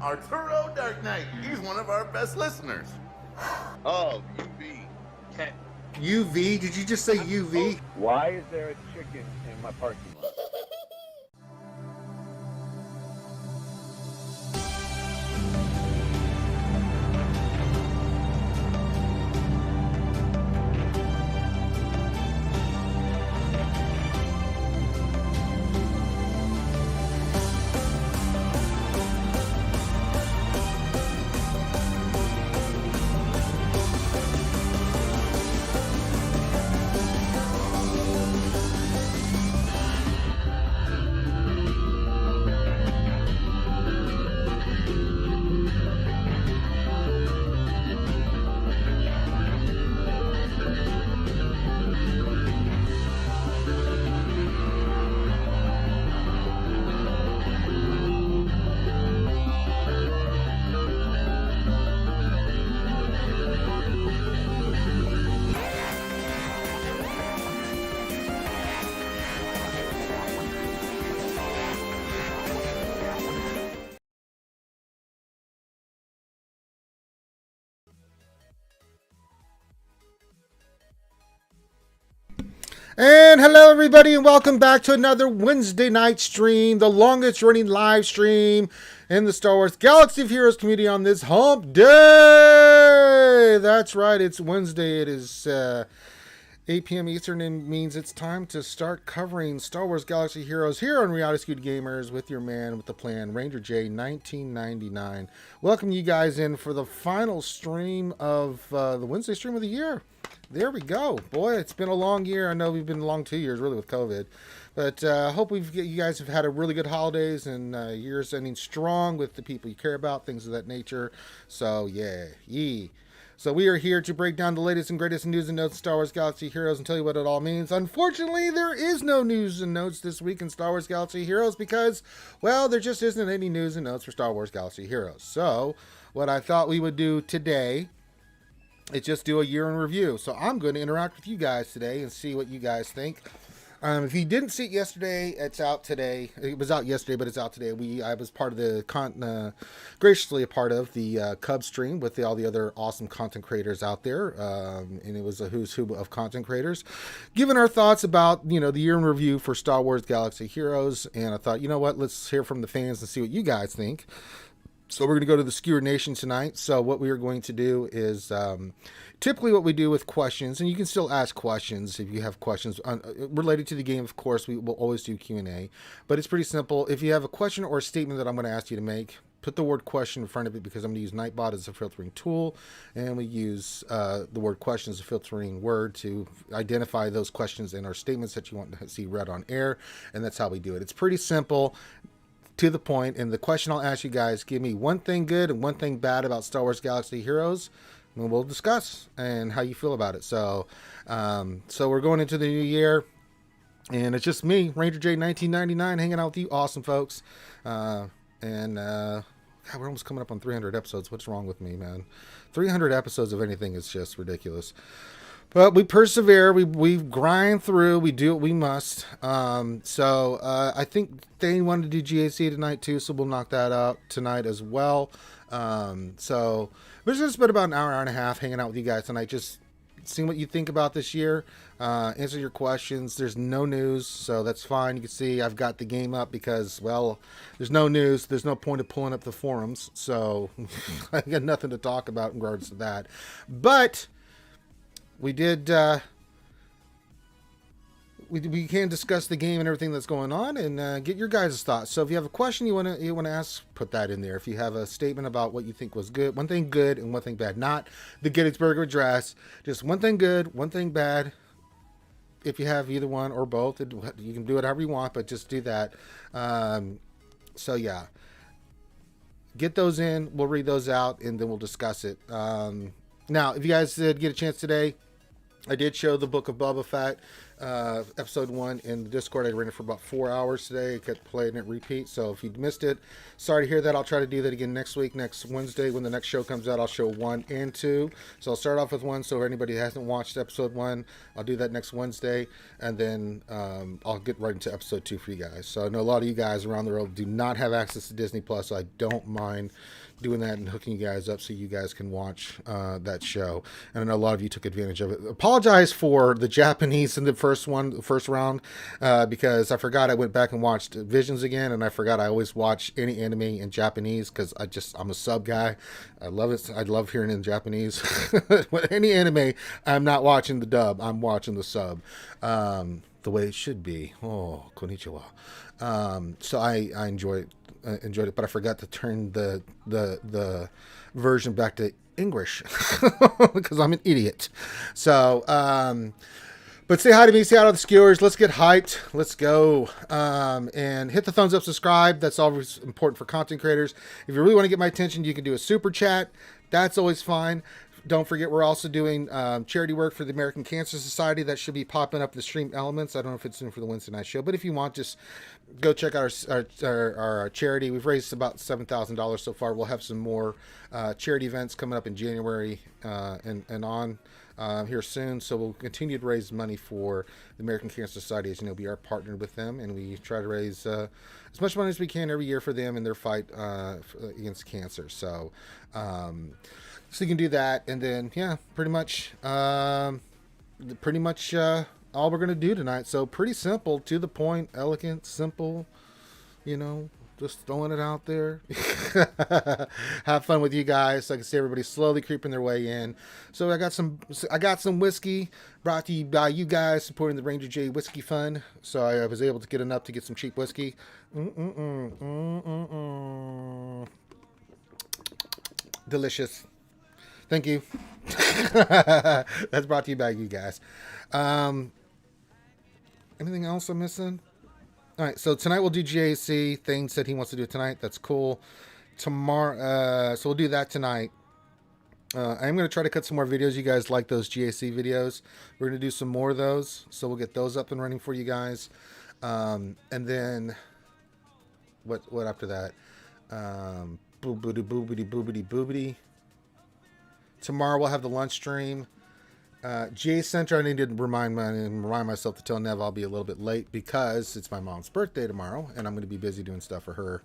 Arturo Dark Knight. He's one of our best listeners. Oh, UV. UV? Did you just say UV? Why is there a chicken in my parking lot? And hello, everybody, and welcome back to another Wednesday night stream, the longest running live stream in the Star Wars Galaxy of Heroes community on this hump day. That's right, it's Wednesday. It is 8 p.m. Eastern, and means it's time to start covering Star Wars Galaxy of Heroes here on Reality Scoot Gamers with your man with the plan, Ranger J 1999. Welcome you guys in for the final stream of the Wednesday stream of the year. There we go. Boy, it's been a long year. I know we've been a long 2 years, really, with COVID. But I hope you guys have had a really good holidays and years ending strong with the people you care about, things of that nature. So, yeah. So we are here to break down the latest and greatest news and notes of Star Wars Galaxy Heroes and tell you what it all means. Unfortunately, there is no news and notes this week in Star Wars Galaxy Heroes because, well, there just isn't any news and notes for Star Wars Galaxy Heroes. So what I thought we would do today is just do a year in review. So I'm going to interact with you guys today and see what you guys think. If you didn't see it yesterday, it's out today. It was out yesterday, but it's out today. I was part of the graciously a part of the Cub stream with all the other awesome content creators out there, and it was a who's who of content creators, giving our thoughts about the year in review for Star Wars Galaxy Heroes. And I thought, you know what, let's hear from the fans and see what you guys think. So we're going to go to the Skewer Nation tonight. So what we are going to do is typically what we do with questions, and you can still ask questions if you have questions related to the game. Of course, we will always do Q&A, but it's pretty simple. If you have a question or a statement that I'm going to ask you to make, put the word question in front of it because I'm going to use Nightbot as a filtering tool, and we use the word question as a filtering word to identify those questions and our statements that you want to see read on air, and that's how we do it. It's pretty simple, to the point, and the question I'll ask you guys, give me one thing good and one thing bad about Star Wars Galaxy Heroes, and we'll discuss and how you feel about it. So we're going into the new year, and it's just me, Ranger J 1999, hanging out with you awesome folks. God, we're almost coming up on 300 episodes. What's wrong with me, man? 300 episodes of anything is just ridiculous. But we persevere, we grind through, we do what we must. I think they wanted to do GAC tonight too, so we'll knock that out tonight as well. So we're just going to spend about an hour and a half hanging out with you guys tonight, just seeing what you think about this year, answer your questions. There's no news, so that's fine. You can see I've got the game up because, well, there's no news. There's no point of pulling up the forums, so I got nothing to talk about in regards to that. But we did, we can discuss the game and everything that's going on and get your guys' thoughts. So if you have a question you want to ask, put that in there. If you have a statement about what you think was good, one thing good and one thing bad, not the Gettysburg Address, just one thing good, one thing bad. If you have either one or both, you can do it however you want, but just do that. So yeah, get those in. We'll read those out and then we'll discuss it. Now, if you guys did get a chance today, I did show the Book of Boba Fett. episode 1 in the Discord. I ran it for about 4 hours today. I kept playing it repeat. So if you missed it, sorry to hear that. I'll try to do that again next week, next Wednesday when the next show comes out. I'll show 1 and 2. So I'll start off with 1. So if anybody who hasn't watched episode 1, I'll do that next Wednesday, and then I'll get right into episode 2 for you guys. So I know a lot of you guys around the world do not have access to Disney Plus, so I don't mind doing that and hooking you guys up so you guys can watch that show. And I know a lot of you took advantage of it. Apologize for the Japanese in the first round, because I forgot I went back and watched Visions again, and I forgot I always watch any anime in Japanese because I'm a sub guy. I love it. I love hearing it in Japanese. With any anime, I'm not watching the dub. I'm watching the sub. The way it should be. Oh, konnichiwa. So I enjoyed it, but I forgot to turn the version back to English because I'm an idiot. So, but say hi to me, say hi to the skewers. Let's get hyped. Let's go. And hit the thumbs up, subscribe. That's always important for content creators. If you really want to get my attention, you can do a super chat. That's always fine. Don't forget, we're also doing charity work for the American Cancer Society. That should be popping up the stream elements. I don't know if it's in for the Wednesday night show, but if you want, just go check out our charity. We've raised about $7,000 so far. We'll have some more charity events coming up in January and on here soon. So we'll continue to raise money for the American Cancer Society. As you know, we are partnered with them, and we try to raise as much money as we can every year for them in their fight against cancer. So you can do that, and then pretty much all we're gonna do tonight. So pretty simple, to the point, elegant, simple. Just throwing it out there. Have fun with you guys. So I can see everybody slowly creeping their way in. So I got some whiskey brought to you by you guys supporting the Ranger J Whiskey Fund. So I was able to get enough to get some cheap whiskey. Delicious. Thank you. That's brought to you by you guys. Anything else I'm missing? All right, so tonight we'll do GAC. Thane said he wants to do it tonight. That's cool. Tomorrow, so we'll do that tonight. I'm going to try to cut some more videos. You guys like those GAC videos. We're going to do some more of those, so we'll get those up and running for you guys. And then, what after that? Boobity, boobity, boobity, boobity. Tomorrow we'll have the lunch stream. GA Center, I need to remind myself to tell Nev I'll be a little bit late because it's my mom's birthday tomorrow, and I'm going to be busy doing stuff for her.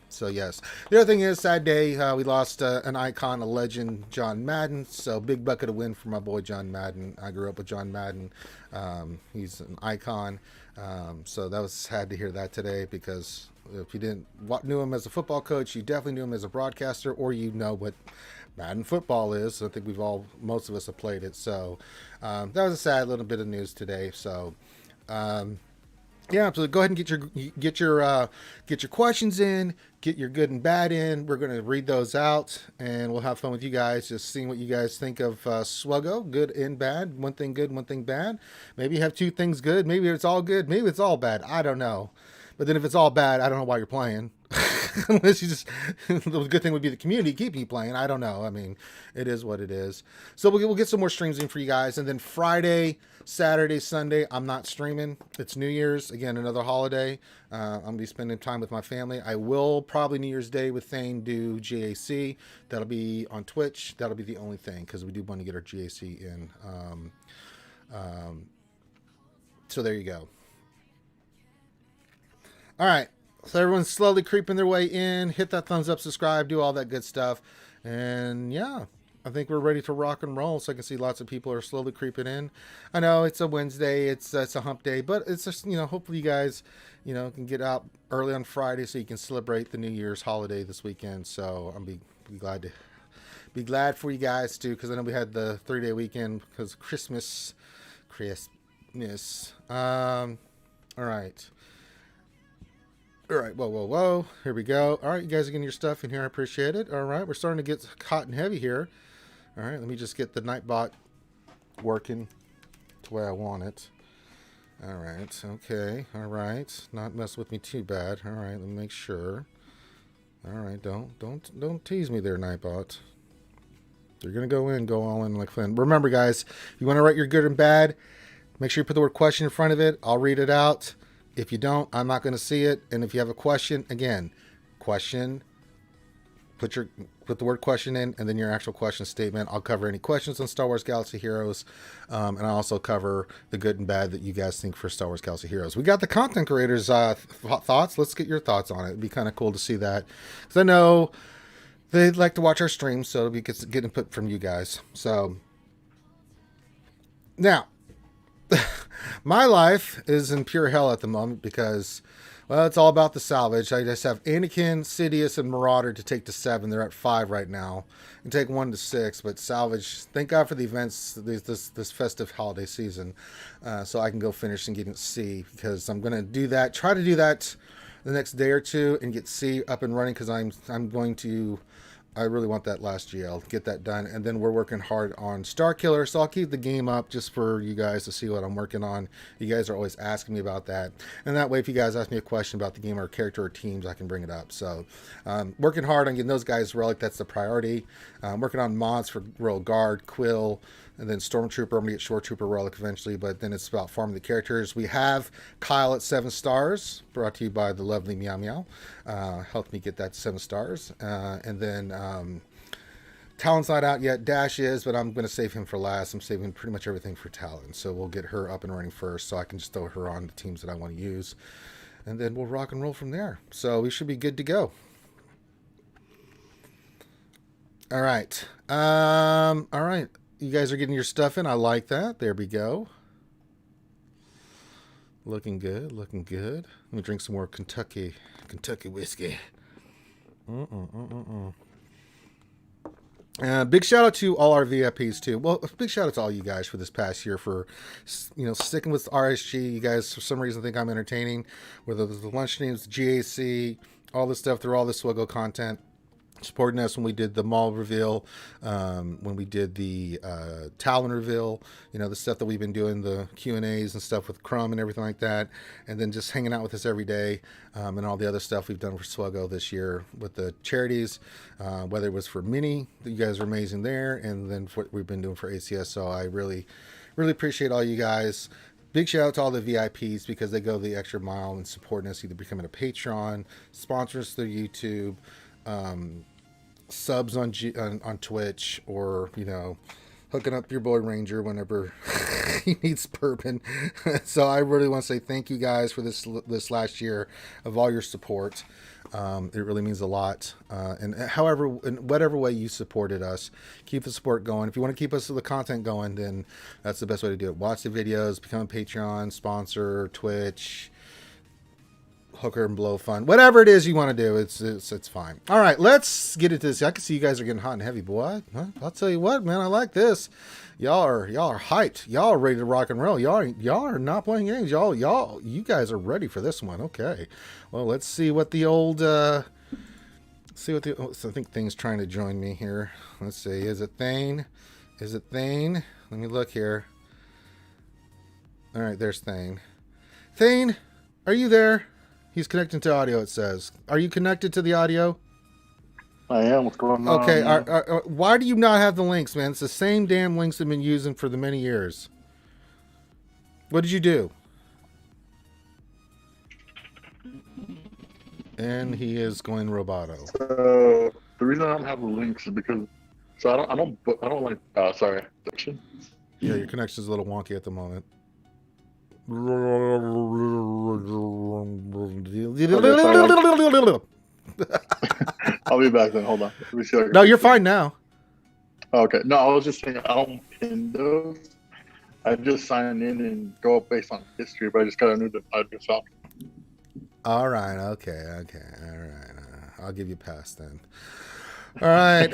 So yes. The other thing is, sad day, we lost an icon, a legend, John Madden. So big bucket of win for my boy John Madden. I grew up with John Madden. He's an icon. So that was sad to hear that today, because if you knew him as a football coach, you definitely knew him as a broadcaster, or you know what Madden football is. I think most of us have played it. So that was a sad little bit of news today. So so go ahead and get your questions in, get your good and bad in. We're going to read those out, and we'll have fun with you guys, just seeing what you guys think of SWGOH, good and bad. One thing good, one thing bad. Maybe you have two things good. Maybe it's all good. Maybe it's all bad. I don't know. But then if it's all bad, I don't know why you're playing. Unless you just, the good thing would be the community keeping you playing. I don't know. I mean, it is what it is. So we'll get some more streams in for you guys. And then Friday, Saturday, Sunday, I'm not streaming. It's New Year's. Again, another holiday. I'm going to be spending time with my family. I will probably New Year's Day with Thane do GAC. That'll be on Twitch. That'll be the only thing, because we do want to get our GAC in. So there you go. All right, so everyone's slowly creeping their way in. Hit that thumbs up, subscribe, do all that good stuff. And I think we're ready to rock and roll. So I can see lots of people are slowly creeping in. I know it's a Wednesday, it's a hump day, but it's just, hopefully you guys, can get out early on Friday so you can celebrate the New Year's holiday this weekend. So I'm be glad for you guys too, because I know we had the 3-day weekend because Christmas. All right. All right, whoa. Here we go. All right, you guys are getting your stuff in here. I appreciate it. All right, we're starting to get hot and heavy here. All right, let me just get the Nightbot working the way I want it. All right, okay. All right, not mess with me too bad. All right, let me make sure. All right, don't tease me there, Nightbot. You're gonna go all in like Flynn. Remember, guys, you want to write your good and bad. Make sure you put the word question in front of it. I'll read it out. If you don't, I'm not going to see it. And if you have a question, again, question, put the word question in, and then your actual question statement. I'll cover any questions on Star Wars Galaxy Heroes, and I also cover the good and bad that you guys think for Star Wars Galaxy Heroes. We got the content creators' thoughts. Let's get your thoughts on it. It'd be kind of cool to see that, because I know they'd like to watch our streams, so we get input from you guys. So now, my life is in pure hell at the moment because, well, it's all about the salvage. I just have Anakin, Sidious, and Marauder to take to 7. They're at 5 right now. And take 1 to 6, but salvage. Thank God for the events this festive holiday season, so I can go finish and get into C, because I'm gonna do that. Try to do that the next day or two and get C up and running, because I'm going to. I really want that last GL, get that done, and then we're working hard on Star Killer, so I'll keep the game up just for you guys to see what I'm working on. You guys are always asking me about that, and that way if you guys ask me a question about the game or character or teams, I can bring it up. So working hard on getting those guys relic, that's the priority. Working on mods for Royal Guard, Quill, and then Stormtrooper. I'm going to get Shore Trooper relic eventually, but then it's about farming the characters. We have Kyle at 7 stars, brought to you by the lovely Meow Meow. Helped me get that to 7 stars. And then Talon's not out yet. Dash is, but I'm going to save him for last. I'm saving pretty much everything for Talon. So we'll get her up and running first, so I can just throw her on the teams that I want to use. And then we'll rock and roll from there. So we should be good to go. All right. All right. You guys are getting your stuff in. I like that. There we go. Looking good. Looking good. Let me drink some more Kentucky whiskey. Big shout out to all our VIPs too. Well, big shout out to all you guys for this past year for, sticking with RSG. You guys, for some reason, think I'm entertaining. Whether it's the lunch streams, GAC, all this stuff through all the SWGOH content. Supporting us when we did the mall reveal, when we did the Talon reveal, the stuff that we've been doing, the Q&As and stuff with Crumb and everything like that, and then just hanging out with us every day, and all the other stuff we've done for SWGOH this year with the charities, whether it was for Mini, you guys are amazing there, and then what we've been doing for ACS. So I really, really appreciate all you guys. Big shout out to all the VIPs, because they go the extra mile in supporting us, either becoming a Patreon, sponsors through YouTube, subs on Twitch, or hooking up your boy Ranger whenever he needs bourbon. So I really want to say thank you guys for this last year of all your support. It really means a lot. And in whatever way you supported us, keep the support going. If you want to keep the content going, then that's the best way to do it. Watch the videos, become a Patreon, sponsor, Twitch, hooker and blow fun, whatever it is you want to do, it's fine. All right, let's get into this. I can see you guys are getting hot and heavy, boy. I'll tell you what, man, I like this. Y'all are hyped. Y'all are ready to rock and roll. Y'all are not playing games. You guys are ready for this one. Okay, well, let's see what the old I think Thane's trying to join me here. Let's see. Is it Thane? Let me look here. All right, there's Thane. Thane, are you there? He's connecting to audio, it says. Are you connected to the audio? I am. What's going on? Okay. Why do you not have the links, man? It's the same damn links I've been using for the many years. What did you do? And he is going roboto. So the reason I don't have the links is because I don't like sorry. Yeah, your connection's a little wonky at the moment. I'll be back then. Hold on. Let me see. No, you're fine now. Okay. No, I was just saying I don't pin those. I just sign in and go up based on history, but I just got a new address out. All right. Okay. All right. I'll give you a pass then. All right.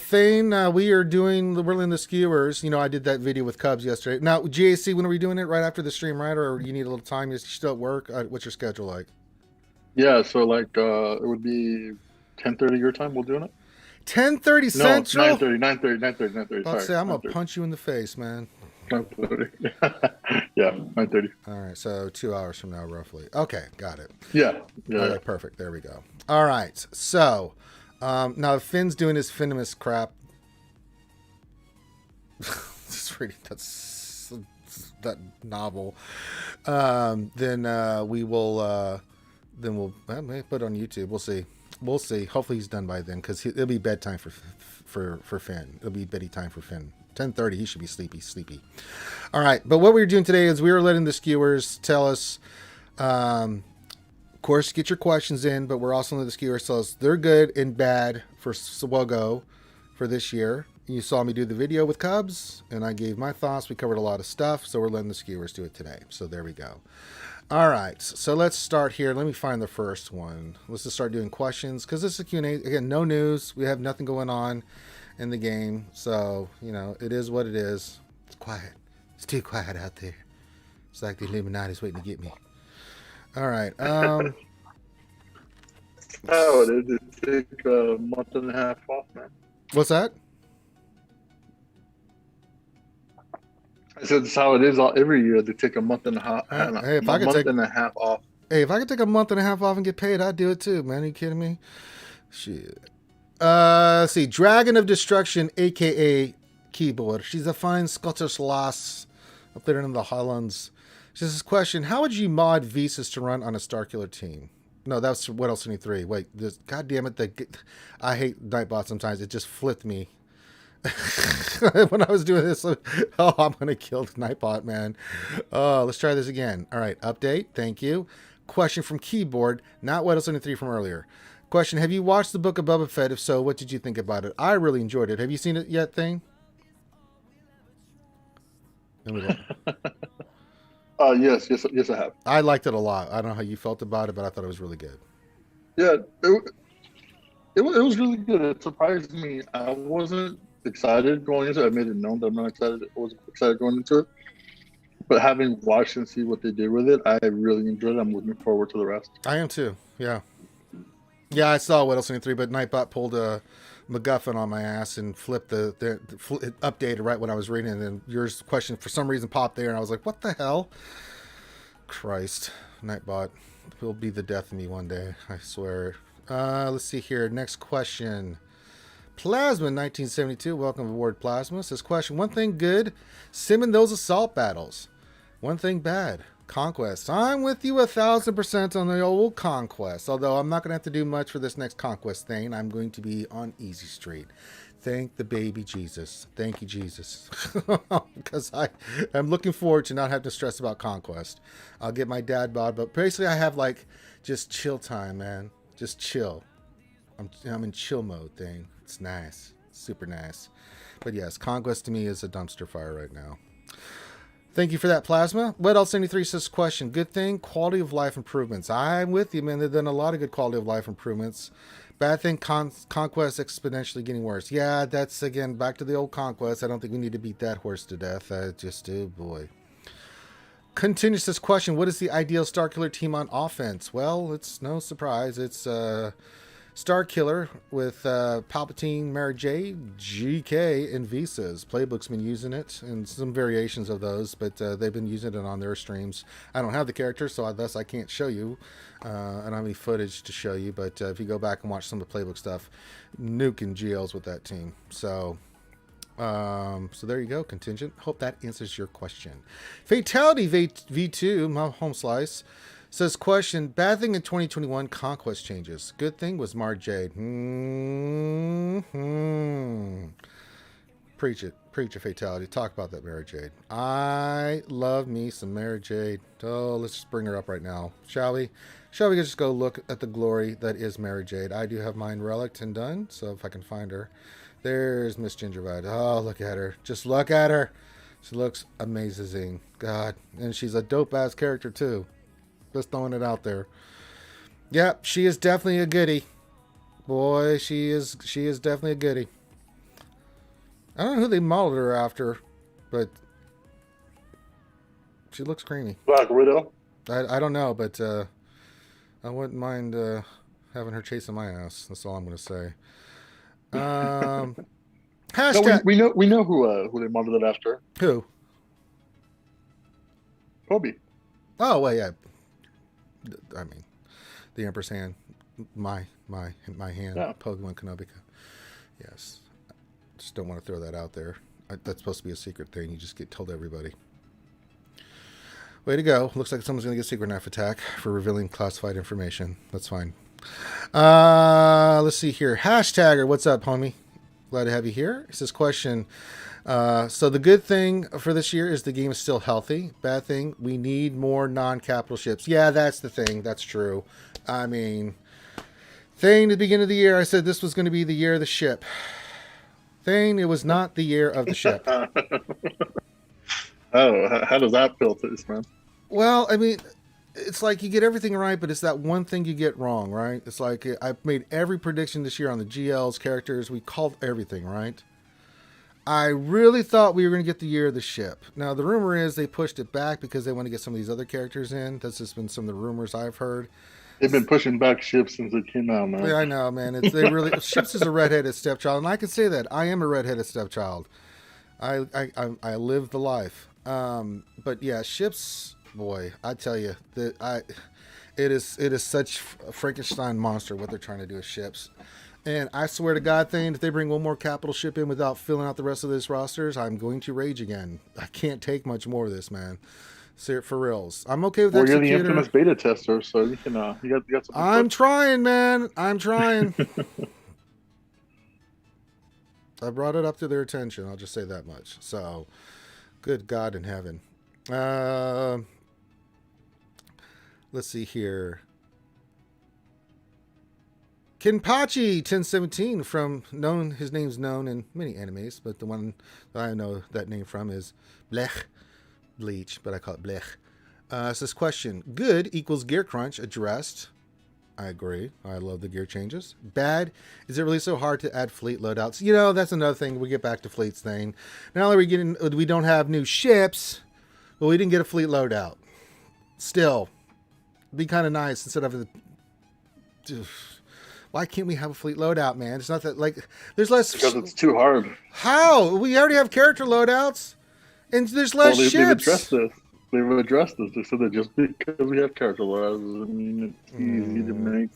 Thane, we're in the skewers. I did that video with Cubs yesterday. Now, GAC, when are we doing it? Right after the stream, right? Or you need a little time? You're still at work? What's your schedule like? Yeah, so it would be 10:30 your time. We're doing it. 10:30 Central? 9:30. I'll say I'm going to punch you in the face, man. 9:30. Yeah, 9:30. All right, so 2 hours from now, roughly. Okay, got it. Yeah. Okay, perfect. There we go. All right, so now Finn's doing his Finimus crap. Just reading that's that novel, then we'll maybe put it on YouTube. We'll see. We'll see. Hopefully he's done by then, because it'll be bedtime for Finn. It'll be bedtime for Finn. 10:30. He should be sleepy. All right. But what we were doing today is we were letting the skewers tell us. Of course, get your questions in, but we're also letting the skewers tell us they're good and bad for SWGOH for this year. You saw me do the video with Cubs, and I gave my thoughts. We covered a lot of stuff, so we're letting the skewers do it today. So there we go. All right, so let's start here. Let me find the first one. Let's just start doing questions, because this is a Q&A. Again, no news. We have nothing going on in the game, so, you know, it is what it is. It's quiet. It's too quiet out there. It's like the Illuminati's waiting to get me. All right. Oh, it take a month and a half off, man. What's that? I said that's how it is every year. They take a month and a half, Hey, if I could take and a half off. Hey, if I could take a month and a half off and get paid, I'd do it too, man. Are you kidding me? Shit. Let's see. Dragon of Destruction, a.k.a. Keyboard. She's a fine Scottish lass up there in the Highlands. She says, question, how would you mod Visas to run on a Starkiller team? No, that's what else 23. Wait, God damn it. I hate Nightbot sometimes. It just flipped me. When I was doing this, I'm gonna kill the Nightbot, man. Let's try this again. All right, update. Thank you. Question from Keyboard, not Weddle 73 from earlier. Question: have you watched the Book of Boba Fett? If so, what did you think about it? I really enjoyed it. Have you seen it yet, Thing? Yes, I have. I liked it a lot. I don't know how you felt about it, but I thought it was really good. Yeah, it was really good. It surprised me. I wasn't excited going into it. I made it known that I'm not excited. I wasn't excited going into it. But having watched and see what they did with it, I really enjoyed it. I'm looking forward to the rest. I am too. Yeah. Yeah, I saw Weddle 73, but Nightbot pulled a MacGuffin on my ass and flipped it updated right when I was reading it, and then yours question for some reason popped there, and I was like, what the hell? Christ. Nightbot will be the death of me one day, I swear. Let's see here. Next question. Plasma 1972. Welcome aboard, Plasma. Says question. One thing good, simming those assault battles. One thing bad, Conquest. I'm with you 1,000% on the old Conquest. Although I'm not going to have to do much for this next Conquest thing. I'm going to be on Easy Street. Thank the baby Jesus. Thank you, Jesus. Because I'm looking forward to not having to stress about Conquest. I'll get my dad bod, but basically I have like just chill time, man. Just chill. I'm in chill mode thing. It's nice. Super nice. But yes, Conquest to me is a dumpster fire right now. Thank you for that, Plasma. Weddle73 says, question. Good thing, quality of life improvements. I'm with you, man. They've done a lot of good quality of life improvements. Bad thing, Conquest exponentially getting worse. Yeah, that's, again, back to the old Conquest. I don't think we need to beat that horse to death. I just do, boy. Continues this question. What is the ideal Starkiller team on offense? Well, it's no surprise. It's Starkiller with Palpatine, Mara Jade, GK, and Visas. Playbook's been using it, and some variations of those, but they've been using it on their streams. I don't have the character, so thus I can't show you. I don't have any footage to show you, but if you go back and watch some of the Playbook stuff, nuking GLs with that team. So there you go, Contingent. Hope that answers your question. Fatality V2, my home slice. Says, question, bad thing in 2021, Conquest changes. Good thing was Mara Jade. Preach it. Preach a Fatality. Talk about that Mara Jade. I love me some Mara Jade. Oh, let's just bring her up right now. Shall we? Shall we just go look at the glory that is Mara Jade? I do have mine relicked and done, so if I can find her. There's Miss Gingervide. Oh, look at her. Just look at her. She looks amazing. God. And she's a dope-ass character, too. Just throwing it out there. Yep, she is definitely a goodie. Boy, she is definitely a goodie. I don't know who they modeled her after, but she looks creamy. Black Widow? I don't know, but I wouldn't mind having her chasing my ass. That's all I'm going to say. Hashtag. No, we know who they modeled it after. Who? Kobe. Oh, well, yeah. I mean, the Emperor's hand, my hand, yeah. Pokemon Kenobi. Yes, just don't want to throw that out there. That's supposed to be a secret thing. You just get told everybody. Way to go. Looks like someone's going to get secret knife attack for revealing classified information. That's fine. Let's see here. Hashtagger, what's up, homie? Glad to have you here. It says question. So the good thing for this year is the game is still healthy. Bad thing, we need more non-capital ships. Yeah, that's the thing. That's true. I mean, Thane, at the beginning of the year, I said this was going to be the year of the ship. Thane, it was not the year of the ship. Oh, how does that feel to this, man? Well, I mean, it's like you get everything right, but it's that one thing you get wrong, right? It's like I've made every prediction this year on the GLs, characters. We called everything, right? I really thought we were going to get the year of the ship. Now, the rumor is they pushed it back because they want to get some of these other characters in. That's just been some of the rumors I've heard. They've been pushing back ships since it came out, man. Yeah, I know, man. They really ships is a redheaded stepchild, and I can say that I am a redheaded stepchild. I live the life. But yeah, ships, boy, I tell you that it is such a Frankenstein monster what they're trying to do with ships. And I swear to God, Thane, if they bring one more capital ship in without filling out the rest of this rosters, I'm going to rage again. I can't take much more of this, man. For reals. I'm okay with that. Well, you're the infamous beta tester, so you can you got some. I'm trying, man. I'm trying. I brought it up to their attention. I'll just say that much. So, good God in heaven. Let's see here. Kinpachi 1017 from known. His name's known in many animes, but the one that I know that name from is Blech. Bleach, but I call it Blech. So this question: good equals gear crunch addressed. I agree. I love the gear changes. Bad, is it really so hard to add fleet loadouts? You know, that's another thing. We get back to fleets thing. Not only we don't have new ships, but we didn't get a fleet loadout. Still, it'd be kind of nice instead of why can't we have a fleet loadout, man? It's not that there's less because it's too hard. How? We already have character loadouts. And there's less ships. They've addressed this. They've addressed this. They said that just because we have character loadouts doesn't mean it's easy to make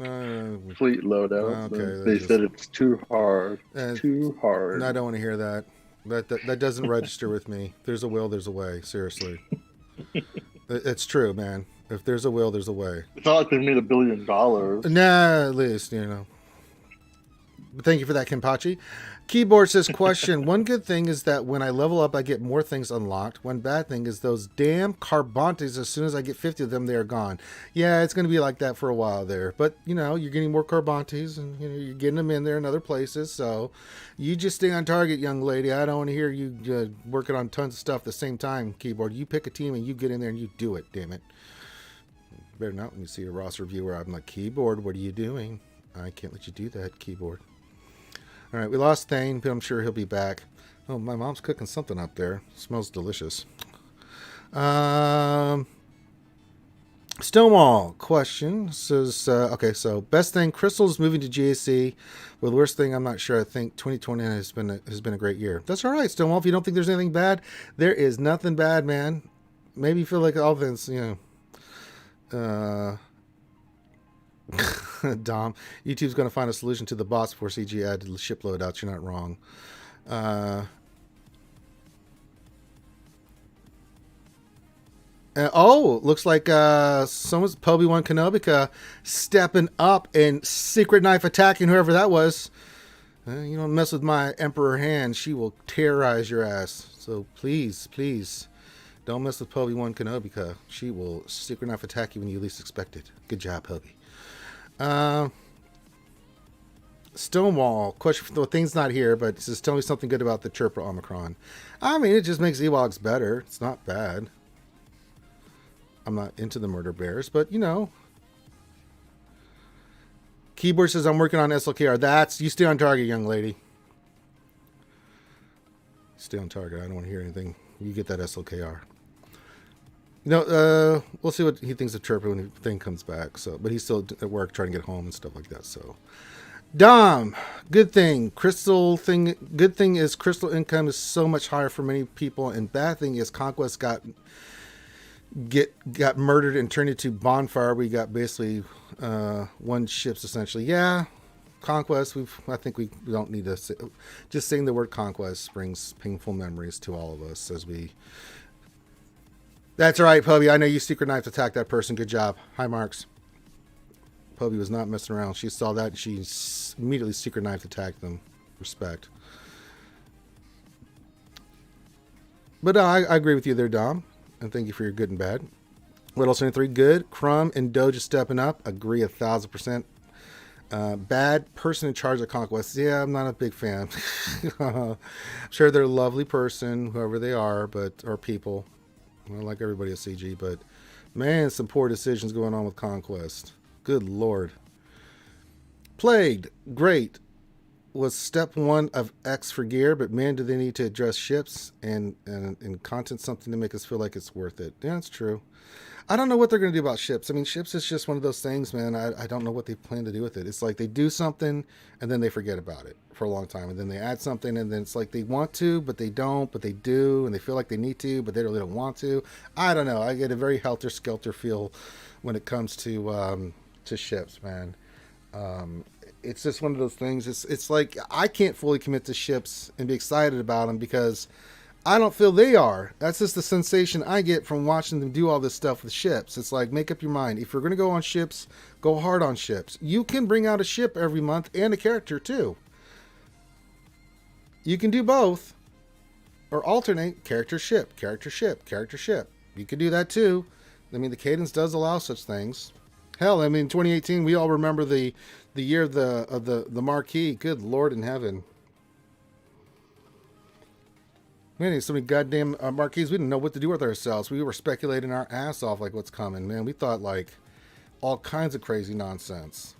fleet loadouts. Okay, they said it's too hard. Too hard. I don't want to hear that. That doesn't register with me. There's a will, there's a way. Seriously. It's true, man. If there's a will, there's a way. It's not like they've made $1 billion. Nah, at least, you know. Thank you for that, Kinpachi. Keyboard says, question. One good thing is that when I level up, I get more things unlocked. One bad thing is those damn Carbontes, as soon as I get 50 of them, they are gone. Yeah, it's going to be like that for a while there. But, you know, you're getting more Carbontes, and you're getting them in there in other places. So you just stay on target, young lady. I don't want to hear you working on tons of stuff at the same time, Keyboard. You pick a team and you get in there and you do it, damn it. Better not when you see a roster review where I'm like, Keyboard, what are you doing? I can't let you do that, Keyboard. All right, we lost Thane, but I'm sure he'll be back. Oh, my mom's cooking something up there. Smells delicious. Stonewall question says, okay, so best thing, Crystal's moving to GAC. Well, the worst thing, I'm not sure. I think 2020 has been a great year. That's all right, Stonewall. If you don't think there's anything bad, there is nothing bad, man. Maybe you feel like all this, you know. Dom, YouTube's going to find a solution to the bots before CG added the ship loadouts. You're not wrong. Looks like someone's Obi-Wan Kenobi stepping up and secret knife attacking whoever that was. You don't mess with my Emperor hand. She will terrorize your ass. So please, please, don't mess with Obi-Wan Kenobi. She will secret knife attack you when you least expect it. Good job, Obi. Stonewall question. The thing's not here, but it says, tell me something good about the Chirpa Omicron. I mean, it just makes Ewoks better. It's not bad. I'm not into the murder bears, but you know. Keyboard says, I'm working on SLKR. You stay on target, young lady. Stay on target. I don't want to hear anything. You get that SLKR. You know, we'll see what he thinks of Chirpa when the thing comes back. So, but he's still at work trying to get home and stuff like that. So, Dom, good thing is Crystal income is so much higher for many people, and bad thing is Conquest got murdered and turned into bonfire. We got basically one ships essentially. Yeah, Conquest. I think we don't need to say, just saying the word Conquest brings painful memories to all of us as we That's all right, Pubby. I know you secret knife attacked that person. Good job. Hi, Marks. Pubby was not messing around. She saw that and she immediately secret knife attacked them. Respect. But I agree with you there, Dom. And thank you for your good and bad. What else? 3 good. Crumb and Doge is stepping up. Agree 1,000%. Bad person in charge of Conquest. Yeah, I'm not a big fan. I'm sure they're a lovely person, whoever they are, or people. I like everybody at CG, but man, some poor decisions going on with Conquest. Good Lord. Plagued. Great. Was step 1 of X for gear, but man, do they need to address ships and content something to make us feel like it's worth it. Yeah, that's true. I don't know what they're going to do about ships. I mean, ships is just one of those things, man. I don't know what they plan to do with it. It's like they do something and then they forget about it for a long time. And then they add something and then it's like they want to, but they don't, but they do. And they feel like they need to, but they really don't want to. I don't know. I get a very helter-skelter feel when it comes to ships, man. It's just one of those things. It's like I can't fully commit to ships and be excited about them because I don't feel they are. That's just the sensation I get from watching them do all this stuff with ships. It's like, make up your mind. If you're going to go on ships, go hard on ships. You can bring out a ship every month and a character too. You can do both or alternate character ship, character ship, character ship. You can do that too. I mean, the cadence does allow such things. Hell, I mean, 2018, we all remember the year of the marquee. Good Lord in heaven. Man, so many goddamn marquees. We didn't know what to do with ourselves. We were speculating our ass off like what's coming. Man, we thought like all kinds of crazy nonsense.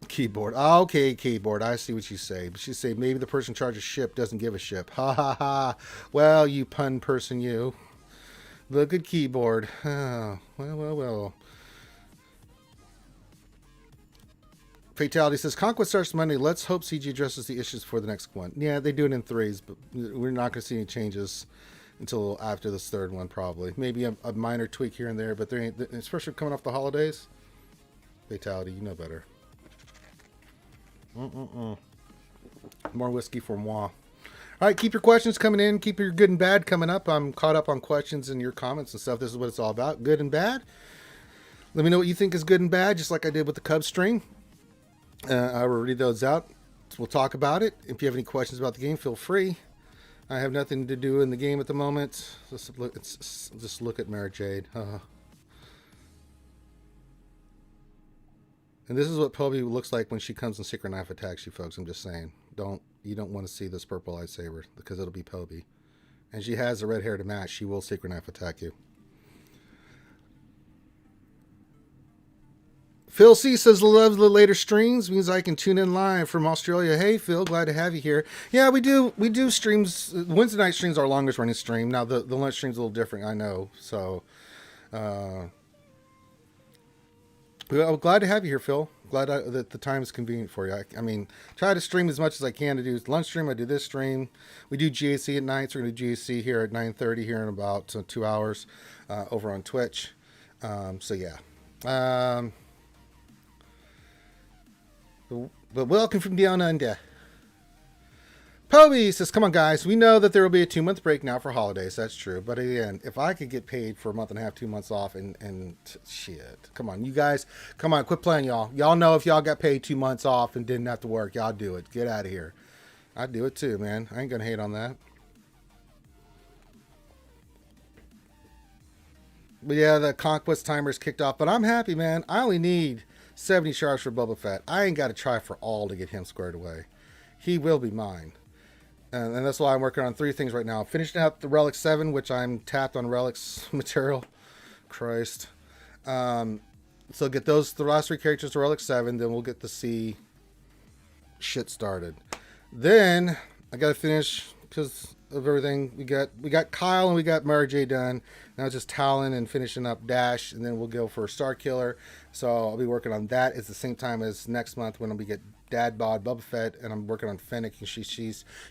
Keyboard. Okay, keyboard. I see what you say. But you say maybe the person in charge of ship doesn't give a ship. Ha ha ha. Well, you pun person, you. Look at keyboard. Oh, well. Fatality says, Conquest starts Monday. Let's hope CG addresses the issues for the next one. Yeah, they do it in 3s, but we're not going to see any changes until after this 3rd one, probably. Maybe a minor tweak here and there, but there ain't, especially coming off the holidays. Fatality, you know better. More whiskey for moi. All right, keep your questions coming in. Keep your good and bad coming up. I'm caught up on questions and your comments and stuff. This is what it's all about, good and bad. Let me know what you think is good and bad, just like I did with the Cubs stream. I will read those out. We'll talk about it. If you have any questions about the game, feel free. I have nothing to do in the game at the moment. Just look at Mara Jade. And this is what Poby looks like when she comes and secret knife attacks you, folks. I'm just saying. You don't want to see this purple lightsaber because it'll be Poby. And she has the red hair to match. She will secret knife attack you. Phil C says, loves the later streams. Means I can tune in live from Australia. Hey, Phil, glad to have you here. Yeah, we do streams. Wednesday night streams are our longest running stream. Now, the lunch stream's a little different, I know. So, I'm glad to have you here, Phil. Glad that the time is convenient for you. I mean, try to stream as much as I can to do lunch stream. I do this stream. We do GAC at nights. We're going to do GAC here at 9:30 here in about 2 hours over on Twitch. So, yeah. But welcome from down under. Poby says, come on, guys. We know that there will be a 2-month break now for holidays. That's true. But again, if I could get paid for a month and a half, 2 months off, and shit. Come on, you guys. Come on, quit playing, y'all. Y'all know if y'all got paid 2 months off and didn't have to work, y'all do it. Get out of here. I'd do it too, man. I ain't going to hate on that. But yeah, the Conquest timer's kicked off. But I'm happy, man. I only need 70 sharps for Boba Fett. I ain't got to try for all to get him squared away. He will be mine. And that's why I'm working on 3 things right now. Finishing out the Relic 7, which I'm tapped on Relics material. Christ. So get the last 3 characters to Relic 7, then we'll get the C shit started. Then I got to finish, because of everything. We got Kyle and we got Mara J done. Now it's just Talon and finishing up Dash, and then we'll go for Star Killer. So I'll be working on that at the same time as next month when we get Dad Bod Boba Fett, and I'm working on Fennec, and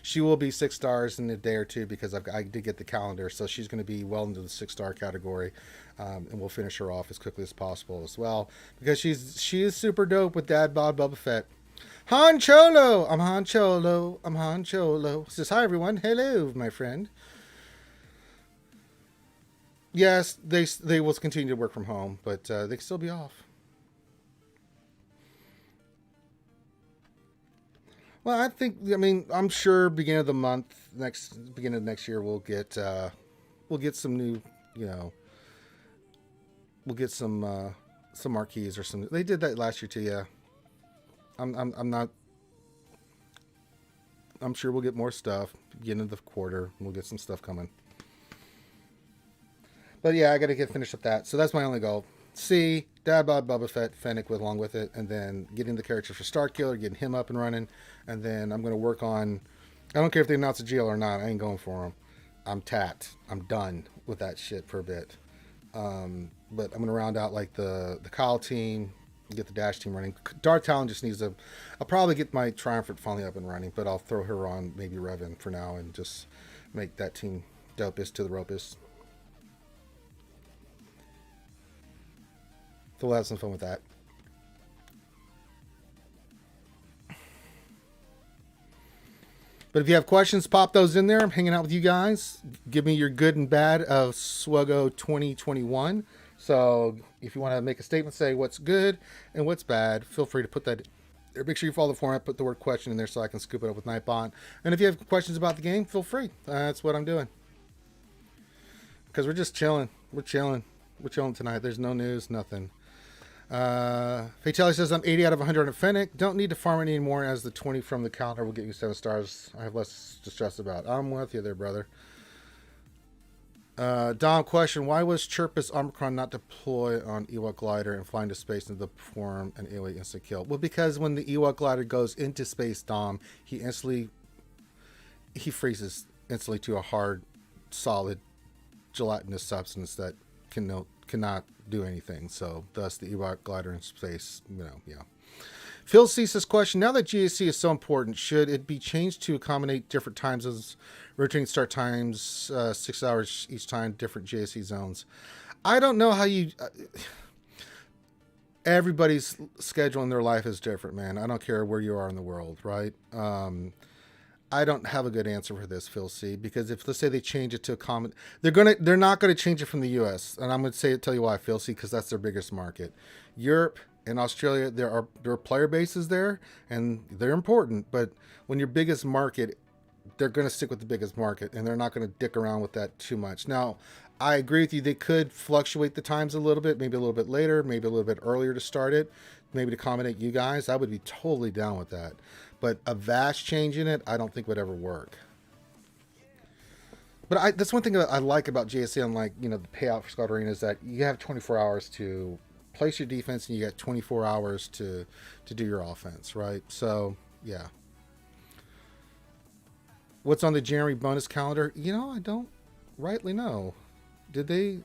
she will be 6 stars in a day or two because I did get the calendar, so she's going to be well into the 6-star category, and we'll finish her off as quickly as possible as well because she is super dope with Dad Bod Boba Fett. Han Cholo. I'm Han Cholo. I'm Han Cholo. Says, hi, everyone. Hello, my friend. Yes, they will continue to work from home, but they can still be off. Well, I mean, I'm sure beginning of the month, beginning of next year, we'll get some new, we'll get some marquees or some. They did that last year too, yeah. I'm not. I'm sure we'll get more stuff beginning of the quarter. We'll get some stuff coming. But yeah, I got to get finished with that. So that's my only goal. See Dad Bod Boba Fett, Fennec with along with it, and then getting the characters for Starkiller, getting him up and running, and then I'm going to work on. I don't care if they announce a GL or not. I ain't going for them. I'm tapped. I'm done with that shit for a bit. But I'm going to round out like the Kyle team, get the Dash team running. Darth Talon just needs to. I'll probably get my Triumphant finally up and running, but I'll throw her on maybe Revan for now and just make that team dopest to the ropest. So we'll have some fun with that. But if you have questions, pop those in there. I'm hanging out with you guys. Give me your good and bad of SWGOH 2021. So if you want to make a statement, say what's good and what's bad, feel free to put that. Make sure you follow the format, put the word question in there so I can scoop it up with Nightbot. And if you have questions about the game, feel free. That's what I'm doing. Because we're just chilling. We're chilling. We're chilling tonight. There's no news, nothing. Fatali says, I'm 80 out of 100 on Fennec. Don't need to farm it anymore as the 20 from the calendar will get you 7 stars. I have less to stress about. I'm with you there, brother. Dom question, why was Chirpus Omicron not deploy on Ewok glider and fly into space into the form and AoE instant kill? Well, because when the Ewok glider goes into space, Dom, he freezes instantly to a hard, solid, gelatinous substance that cannot do anything. So thus the Ewok glider in space, yeah. Phil C says, question, now that GAC is so important, should it be changed to accommodate different time zones, rotating start times, 6 hours each time, different GAC zones? I don't know how you... everybody's schedule in their life is different, man. I don't care where you are in the world, right? I don't have a good answer for this, Phil C, because if let's say they change it to accommodate, they're not gonna change it from the US, and I'm gonna tell you why, Phil C, because that's their biggest market. Europe and Australia, there are player bases there, and they're important, but when your biggest market, they're gonna stick with the biggest market, and they're not gonna dick around with that too much. Now, I agree with you, they could fluctuate the times a little bit, maybe a little bit later, maybe a little bit earlier to start it, maybe to accommodate you guys. I would be totally down with that. But a vast change in it, I don't think would ever work. But that's one thing that I like about GSC, unlike, the payout for Scott Arena, is that you have 24 hours to place your defense and you got 24 hours to do your offense, right? So, yeah. What's on the January bonus calendar? I don't rightly know. Did they...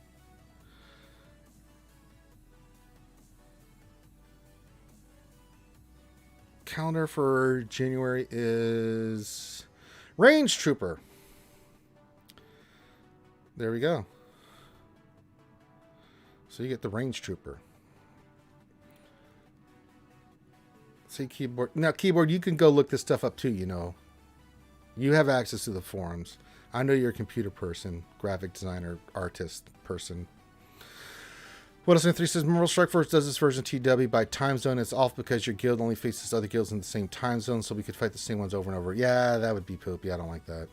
calendar for January is Range Trooper. There we go. So you get the Range Trooper. See keyboard. Now keyboard, you can go look this stuff up too, You have access to the forums. I know you're a computer person, graphic designer, artist person. What else? 3 says Marvel Strike Force does this version of TW by time zone. It's off because your guild only faces other guilds in the same time zone, so we could fight the same ones over and over. Yeah, that would be poopy. I don't like that.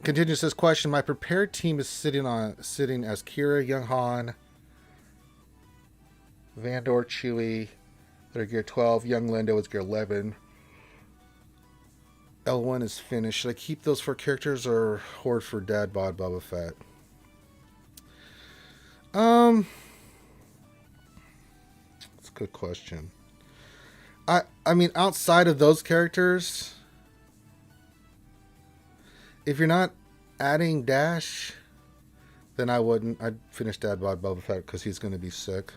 Continue says, question, my prepared team is sitting as Kira, Young Han, Vandor, Chewie. They're gear 12. Young Lando is gear 11. L1 is finished. Should I keep those 4 characters or hoard for Dad Bod Boba Fett? That's a good question. I mean, outside of those characters, if you're not adding Dash, then I wouldn't. I'd finish Dad Bod Boba Fett because he's going to be sick.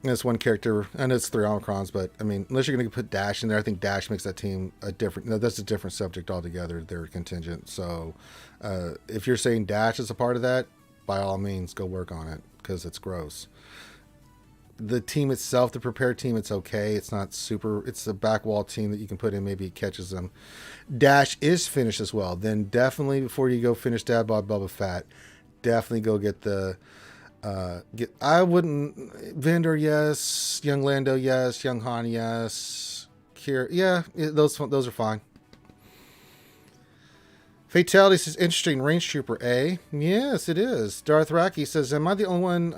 And it's one character, and it's 3 Omicrons, but I mean, unless you're going to put Dash in there, I think Dash makes that team a different. No, that's a different subject altogether. Their contingent. So, if you're saying Dash is a part of that, by all means, go work on it because it's gross. the team itself, the prepared team, it's okay. It's not super. It's a back wall team that you can put in. Maybe it catches them. Dash is finished as well. Then definitely before you go finish Dad Bod Bubba Fett, definitely go get the. I wouldn't. Vendor, yes. Young Lando, yes. Young Han, yes. Kier, yeah. Those are fine. Fatality says, interesting. Range Trooper A. Yes, it is. Darth Raki says, am I the only one,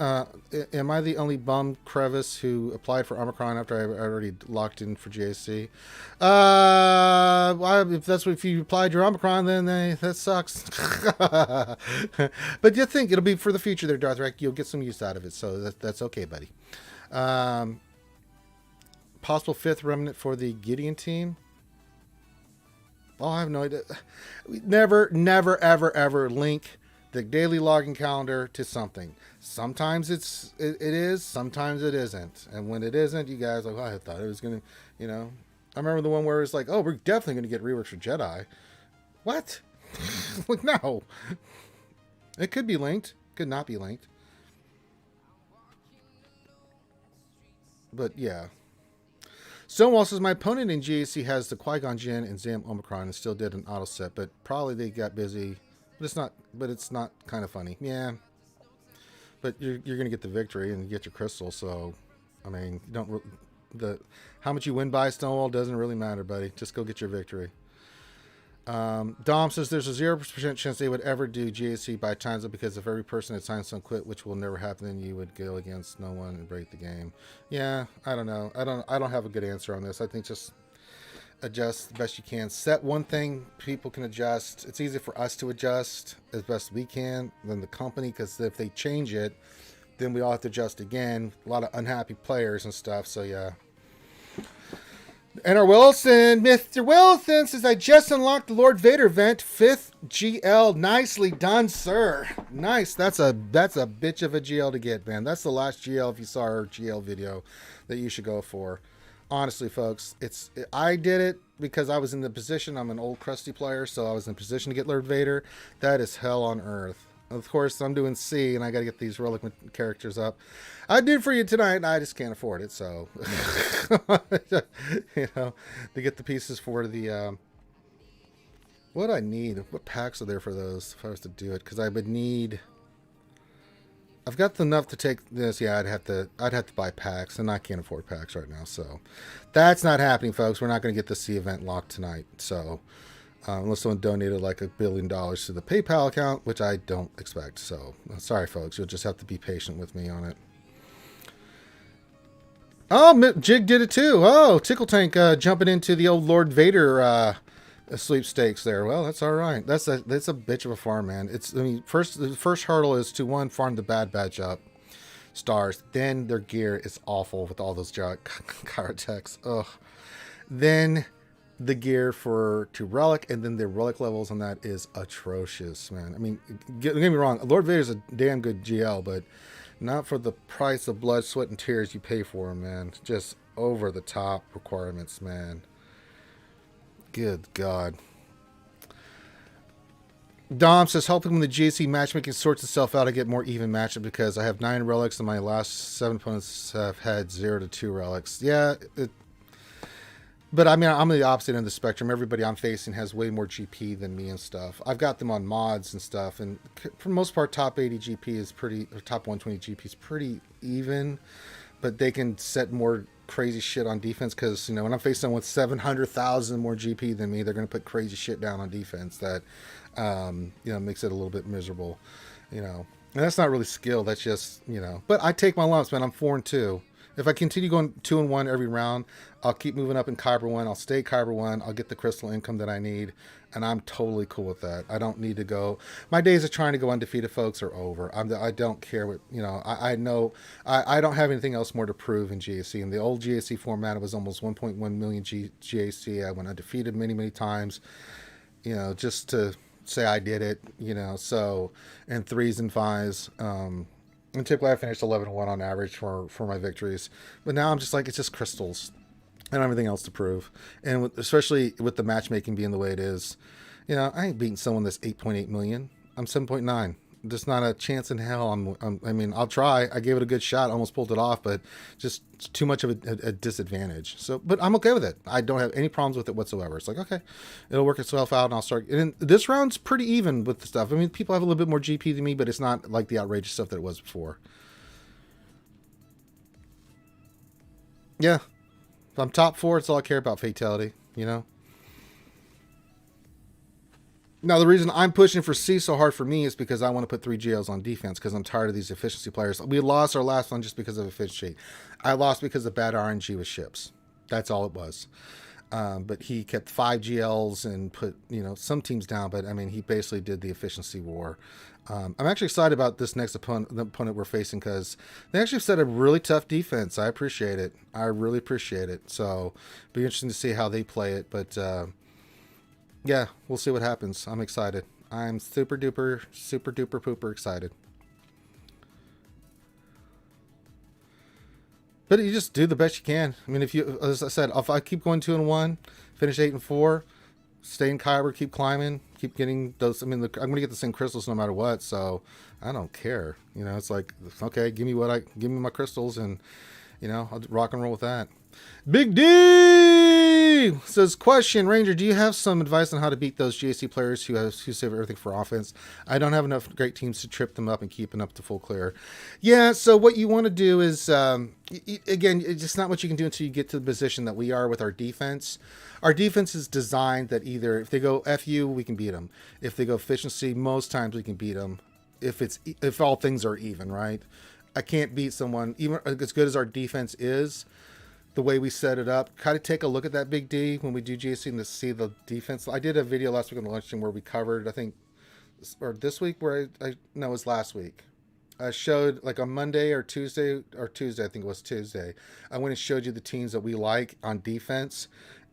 am I the only bum crevice who applied for Omicron after I already locked in for JC? If you applied your Omicron, then that sucks. But you think it'll be for the future there, Darth Raki. You'll get some use out of it. So that's okay, buddy. Possible 5th remnant for the Gideon team. Oh, I have no idea. Never, ever link the daily logging calendar to something. Sometimes it is, sometimes it isn't. And when it isn't, you guys are like, oh, I thought it was going to, I remember the one where it's like, oh, we're definitely going to get reworks for Jedi. What? Like, no. It could be linked. Could not be linked. But, yeah. Stonewall says, my opponent in GAC has the Qui-Gon Jinn and Zam Omicron and still did an auto set, but probably they got busy. But it's not kind of funny. Yeah. But you're going to get the victory and get your crystal, so, I mean, how much you win by Stonewall doesn't really matter, buddy. Just go get your victory. Dom says there's a 0% chance they would ever do GAC by times because if every person had signed some quit, which will never happen, then you would go against no one and break the game. Yeah, I don't know. I don't have a good answer on this. I think just adjust the best you can. Set one thing people can adjust. It's easy for us to adjust as best we can than the company, because if they change it, then we all have to adjust again. A lot of unhappy players and stuff. So yeah. And our Mr. Wilson says, I just unlocked the Lord Vader event, 5th GL. Nicely done, sir. Nice. That's a bitch of a GL to get, man. That's the last GL, if you saw our GL video, that you should go for. Honestly, folks, I did it because I was in the position. I'm an old crusty player, so I was in position to get Lord Vader. That is hell on earth. Of course, I'm doing C, and I got to get these relic characters up. I did for you tonight. I just can't afford it, so to get the pieces for the what I need. What packs are there for those if I was to do it? Because I would need. I've got enough to take this. Yeah, I'd have to buy packs, and I can't afford packs right now. So that's not happening, folks. We're not going to get the C event locked tonight. So. Unless someone donated like $1 billion to the PayPal account, which I don't expect. So, sorry, folks. You'll just have to be patient with me on it. Oh, Jig did it too. Oh, Tickle Tank jumping into the old Lord Vader sweepstakes there. Well, that's all right. That's a bitch of a farm, man. The first hurdle is to farm the bad badge up stars. Then their gear is awful with all those Kyrotechs. Ugh. Then the gear to relic, and then the relic levels on that is atrocious, man. I mean, get me wrong, Lord Vader's a damn good GL, but not for the price of blood, sweat, and tears you pay for him, man. Just over the top requirements, man. Good God. Dom says, helping when the GC matchmaking sorts itself out, I get more even matchup because I have 9 relics and my last 7 opponents have had 0 to 2 relics. Yeah, but I mean, I'm the opposite end of the spectrum. Everybody I'm facing has way more GP than me and stuff. I've got them on mods and stuff, and for the most part, top 80 GP is top 120 GP is pretty even, but they can set more crazy shit on defense because, when I'm facing someone with 700,000 more GP than me, they're going to put crazy shit down on defense that, makes it a little bit miserable, And that's not really skill. That's just, But I take my lumps, man. I'm 4-2. If I continue going 2-1 every round, I'll keep moving up in Kyber 1. I'll stay Kyber 1. I'll get the crystal income that I need, and I'm totally cool with that. I don't need to go. My days of trying to go undefeated, folks, are over. I don't care what, I know I don't have anything else more to prove in GAC. In the old GAC format, it was almost 1.1 million GAC. I went undefeated many, many times, just to say I did it, so, and 3s and 5s. And typically I finished 11-1 on average for my victories. But now I'm just like, it's just crystals. I don't have anything else to prove. And especially with the matchmaking being the way it is, I ain't beating someone that's 8.8 million. I'm 7.9. There's not a chance in hell. I mean, I'll try. I gave it a good shot. Almost pulled it off, but just too much of a disadvantage. So, but I'm okay with it. I don't have any problems with it whatsoever. It's like, okay, it'll work itself out, and I'll start. And this round's pretty even with the stuff. I mean, people have a little bit more GP than me, but it's not like the outrageous stuff that it was before. Yeah, if I'm top 4. It's all I care about. Fatality, you know. Now, the reason I'm pushing for C so hard for me is because I want to put 3 GLs on defense because I'm tired of these efficiency players. We lost our last one just because of efficiency. I lost because of bad RNG with ships. That's all it was. But he kept 5 GLs and put, you know, some teams down. But, I mean, he basically did the efficiency war. I'm actually excited about this next opponent we're facing because they actually set a really tough defense. I appreciate it. I really appreciate it. So, it'll be interesting to see how they play it. But, yeah, we'll see what happens. I'm excited. I'm super duper pooper excited. But you just do the best you can. I mean, if you, as I said, if I keep going 2-1, finish 8-4, stay in Kyber, keep climbing, keep getting those. I mean, I'm going to get the same crystals no matter what. So I don't care. You know, it's like, okay, give me my crystals, and you know, I'll rock and roll with that. Big D says, question, Ranger, do you have some advice on how to beat those GAC players who save everything for offense? I don't have enough great teams to trip them up and keep them up to full clear. Yeah, so what you want to do is, again, it's just not what you can do until you get to the position that we are with our defense. Our defense is designed that either if they go FU, we can beat them. If they go efficiency, most times we can beat them. If all things are even, right? I can't beat someone, even as good as our defense is, the way we set it up. Kind of take a look at that Big D when we do GSC and to see the defense. I did a video last week on the lunch stream where we covered, I think, or this week where no, it was last week. I showed like on Monday or Tuesday, I think it was Tuesday. I went and showed you the teams that we like on defense.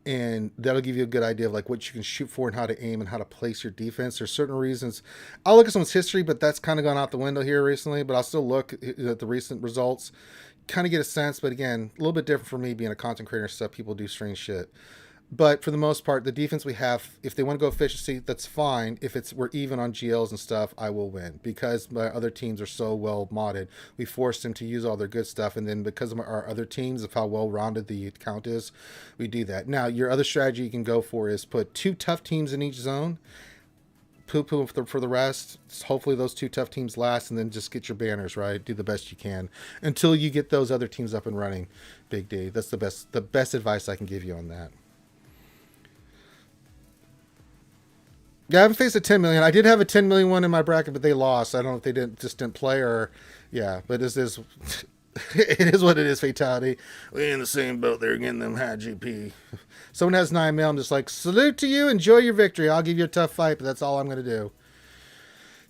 And that'll give you a good idea of like what you can shoot for and how to aim and how to place your defense. There's certain reasons. I'll look at someone's history, but that's kind of gone out the window here recently. But I'll still look at the recent results, kind of get a sense. But again, a little bit different for me being a content creator and stuff. People do strange shit. But for the most part, the defense we have, if they want to go efficiency, that's fine. If we're even on GLs and stuff, I will win. Because my other teams are so well modded, we forced them to use all their good stuff. And then because of our other teams, of how well-rounded the account is, we do that. Now, your other strategy you can go for is put 2 tough teams in each zone, poo-poo for the rest. Hopefully those 2 tough teams last, and then just get your banners, right? Do the best you can until you get those other teams up and running, Big D. That's the best advice I can give you on that. Yeah, I haven't faced a 10 million. I did have a 10 million one in my bracket, but they lost. I don't know if they didn't play or, yeah. But it is what it is. Fatality. We in the same boat. They're getting them high GP. Someone has 9 mil. I'm just like, salute to you. Enjoy your victory. I'll give you a tough fight, but that's all I'm going to do.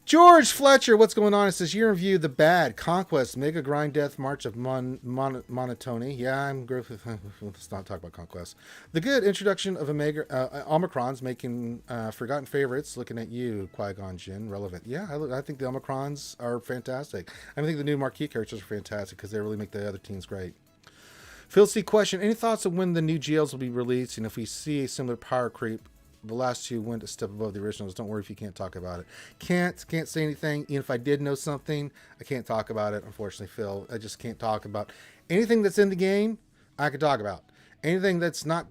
George Fletcher, what's going on? It says, year in review, The Bad, Conquest, Mega Grind Death, March of Monotony. Yeah, I'm Griffith. Let's not talk about Conquest. The Good, Introduction of Omicrons, making Forgotten Favorites, looking at you, Qui-Gon Jinn, relevant. Yeah, I think the Omicrons are fantastic. I think the new marquee characters are fantastic because they really make the other teams great. Phil C. Question, any thoughts on when the new GLs will be released and if we see a similar power creep? The last 2 went a step above the originals. Don't worry if you can't talk about it. Can't say anything. Even if I did know something, I can't talk about it, unfortunately, Phil. I just can't talk about anything that's in the game. I can talk about anything that's not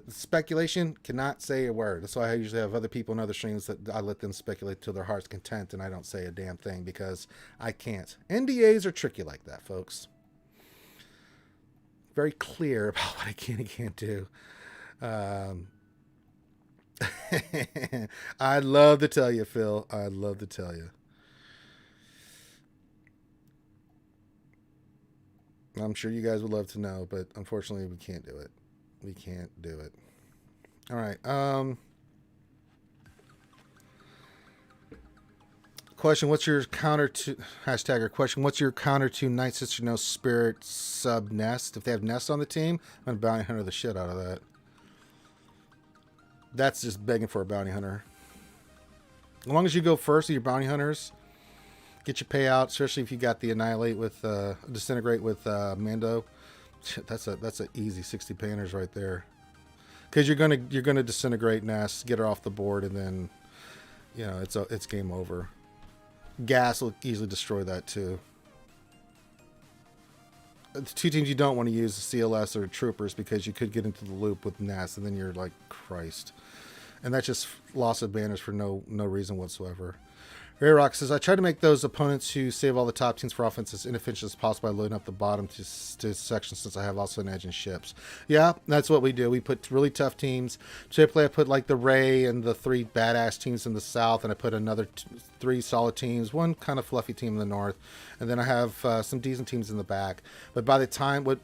speculation. Cannot say a word. That's why I usually have other people in other streams that I let them speculate to their heart's content, and I don't say a damn thing because I can't. NDAs are tricky like that, folks. Very clear about what I can and can't do. I'd love to tell you, Phil. I'd love to tell you. I'm sure you guys would love to know, but unfortunately we can't do it. We can't do it. All right. Question, what's your counter to hashtagger question? What's your counter to Night Sister No Spirit sub nest? If they have nests on the team, I'm gonna bounty hunter the shit out of that. That's just begging for a bounty hunter. As long as you go first with your bounty hunters, get your payout, especially if you got the annihilate with disintegrate with Mando. That's a easy 60 painters right there. Because you're gonna disintegrate Nest, get her off the board, and then it's game over. gas will easily destroy that too. The two teams you don't want to use is CLS or Troopers because you could get into the loop with Nest and then you're like, Christ. And that's just loss of banners for no reason whatsoever. Ray Rock says, I try to make those opponents who save all the top teams for offense as inefficient as possible by loading up the bottom to sections since I have also an edge in ships. Yeah, that's what we do. We put really tough teams. Typically, I put like the Ray and the 3 badass teams in the south, and I put another 3 solid teams, 1 kind of fluffy team in the north, and then I have some decent teams in the back. But by the time, with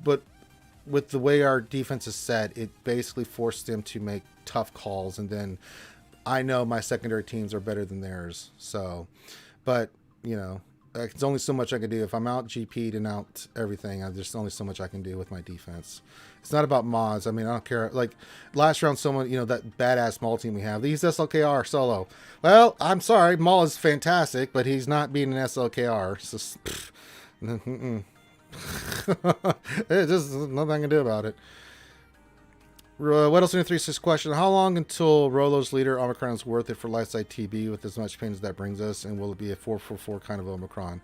the way our defense is set, it basically forced them to make tough calls, and then I know my secondary teams are better than theirs. So, but, you know, it's only so much I can do. If I'm out GP'd and out everything, there's only so much I can do with my defense. It's not about mods. I mean, I don't care. Like, last round, someone, you know, that badass Maul team we have, these SLKR solo. Well, I'm sorry. Maul is fantastic, but he's not being an SLKR. It's just, it's just nothing I can do about it. What else in the 3-6 question? How long until Rolo's leader Omicron is worth it for Lightside TB with as much pain as that brings us? And will it be a 4-4-4 kind of Omicron?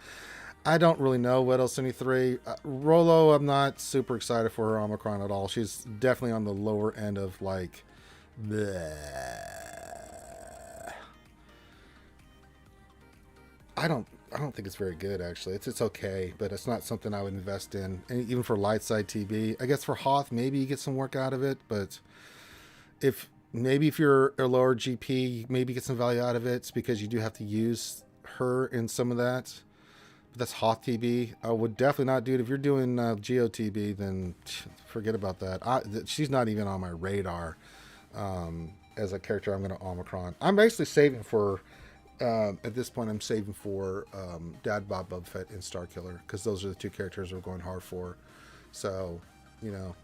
I don't really know. What else in the 3? Rolo, I'm not super excited for her Omicron at all. She's definitely on the lower end of like, bleh. I don't think it's very good, actually. It's okay, but it's not something I would invest in. And even for Lightside TB, I guess for Hoth, maybe you get some work out of it, but if you're a lower GP, maybe get some value out of it. It's because you do have to use her in some of that. But that's Hoth TB. I would definitely not do it. If you're doing Geo TB, then forget about that. She's not even on my radar as a character I'm going to Omicron. I'm basically saving for... at this point, I'm saving for Dad Bob Boba Fett and Starkiller because those are the 2 characters we're going hard for. So, you know,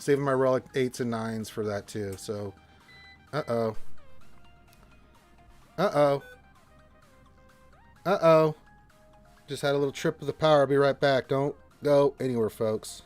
saving my relic 8s and 9s for that too. So, uh-oh. Just had a little trip of the power. I'll be right back. Don't go anywhere, folks.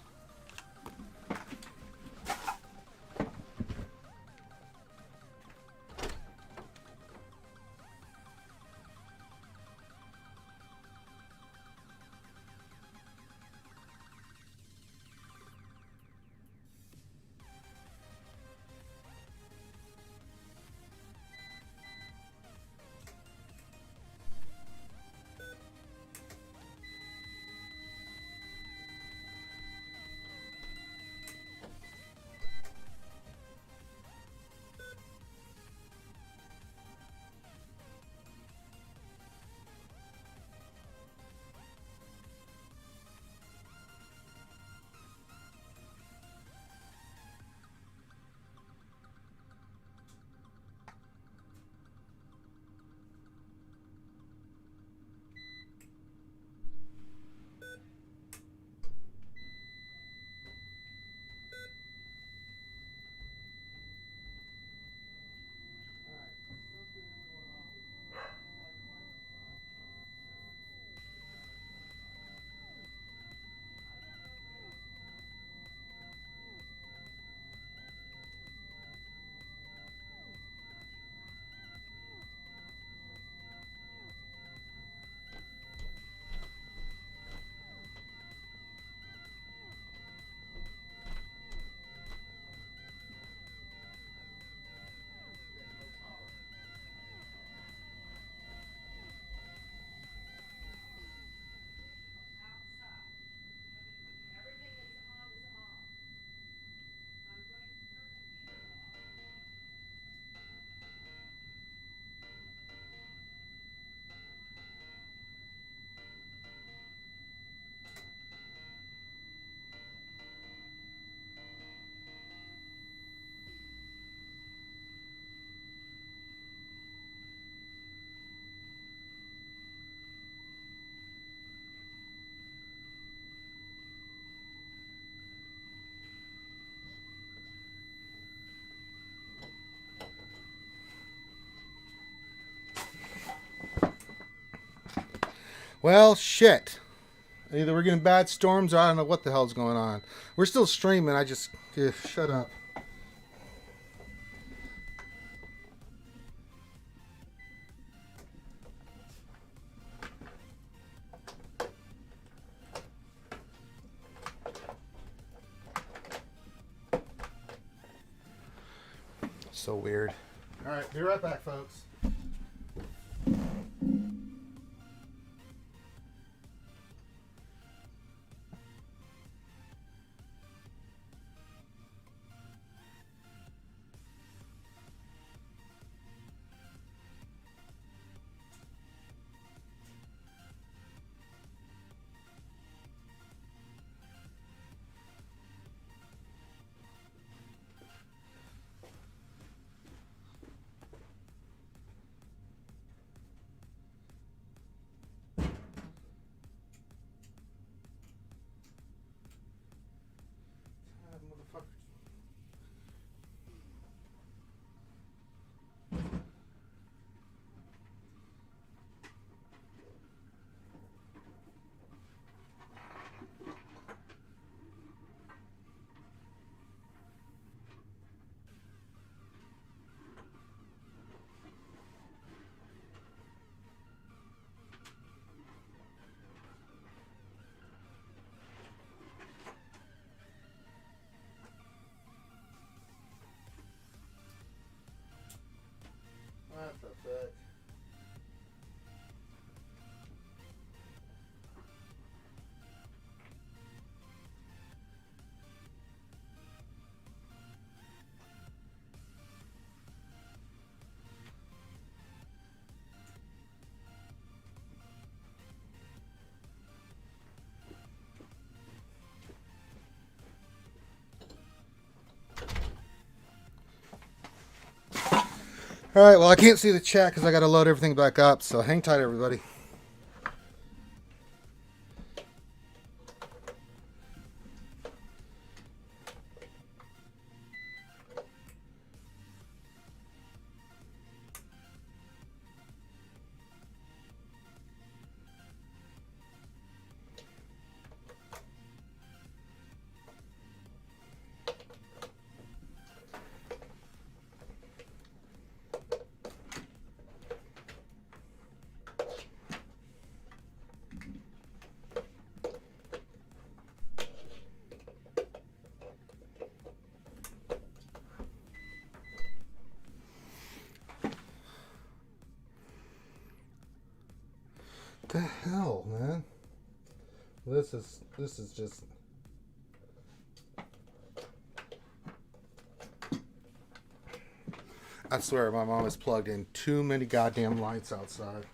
Well, shit. Either we're getting bad storms or I don't know what the hell's going on. We're still streaming. I just... shut up. so weird. All right, be right back, folks. What the fuck? All right, well, I can't see the chat because I got to load everything back up, so hang tight, everybody. The hell, man? This is just. I swear, my mom has plugged in too many goddamn lights outside.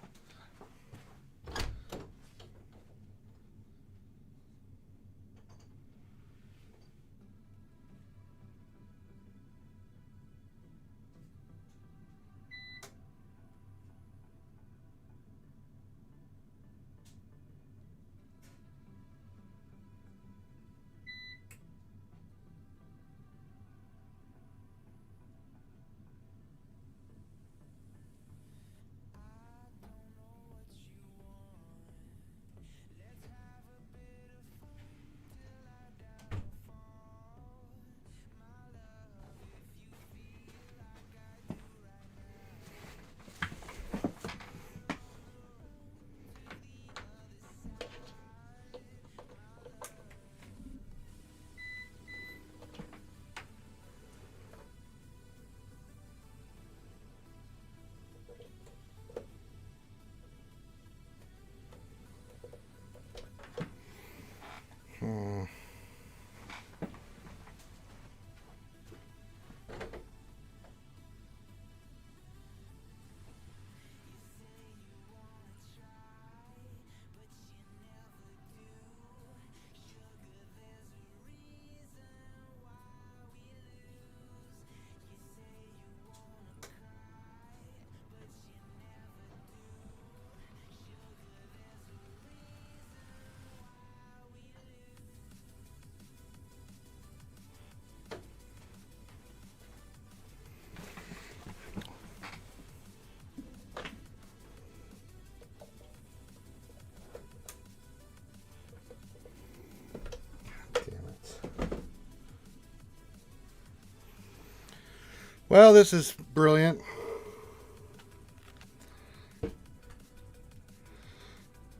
Well, this is brilliant.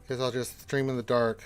Because I'll just stream in the dark.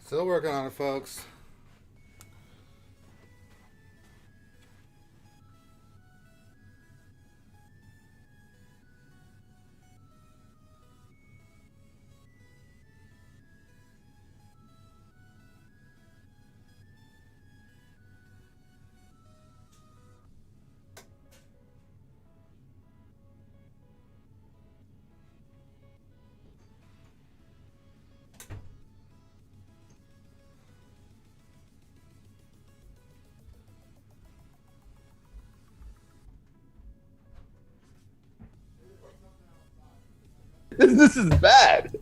Still working on it, folks. This is bad.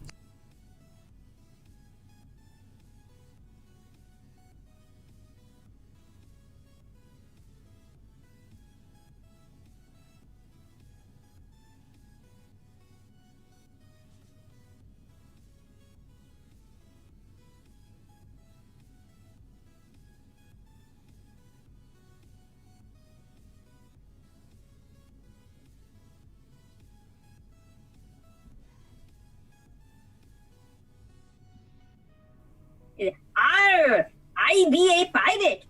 I be a pirate.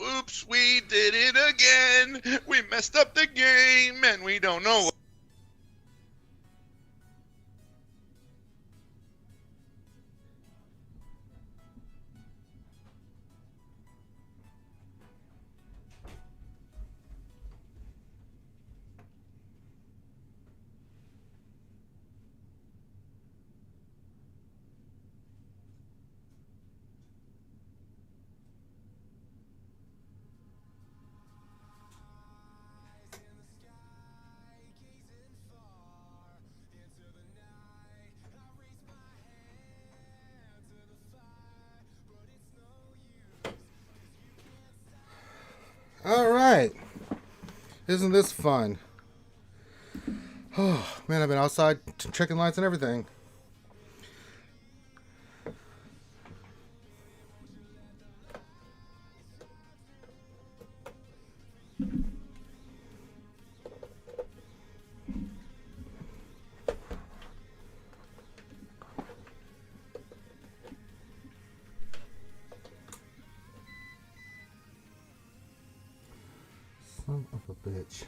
Oops, we did it again. We messed up the game and we don't know what. All right. Isn't this fun? Oh, man, I've been outside checking lights and everything. Son of a bitch.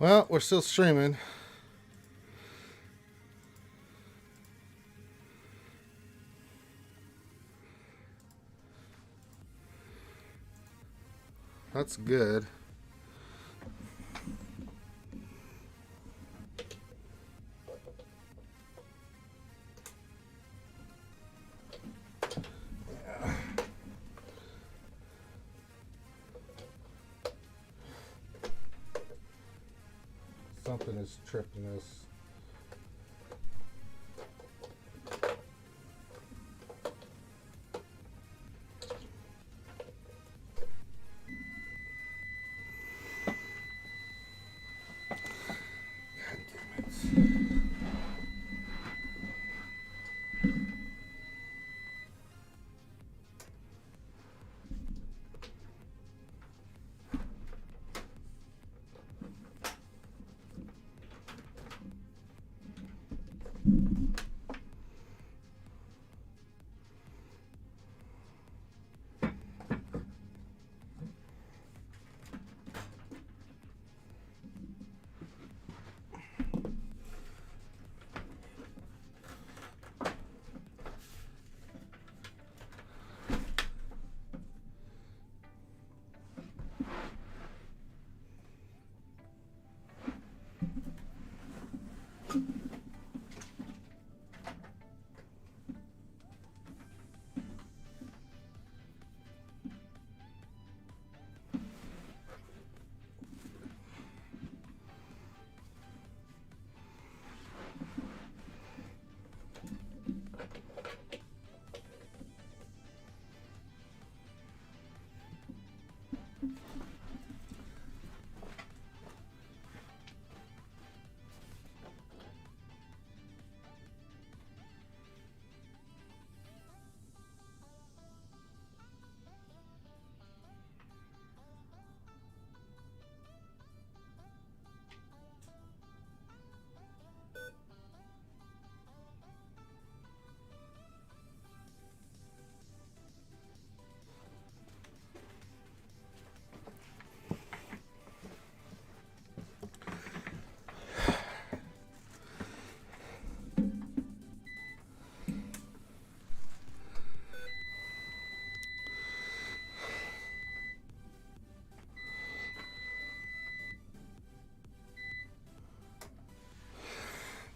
Well, we're still streaming. That's good. Something is tripping this.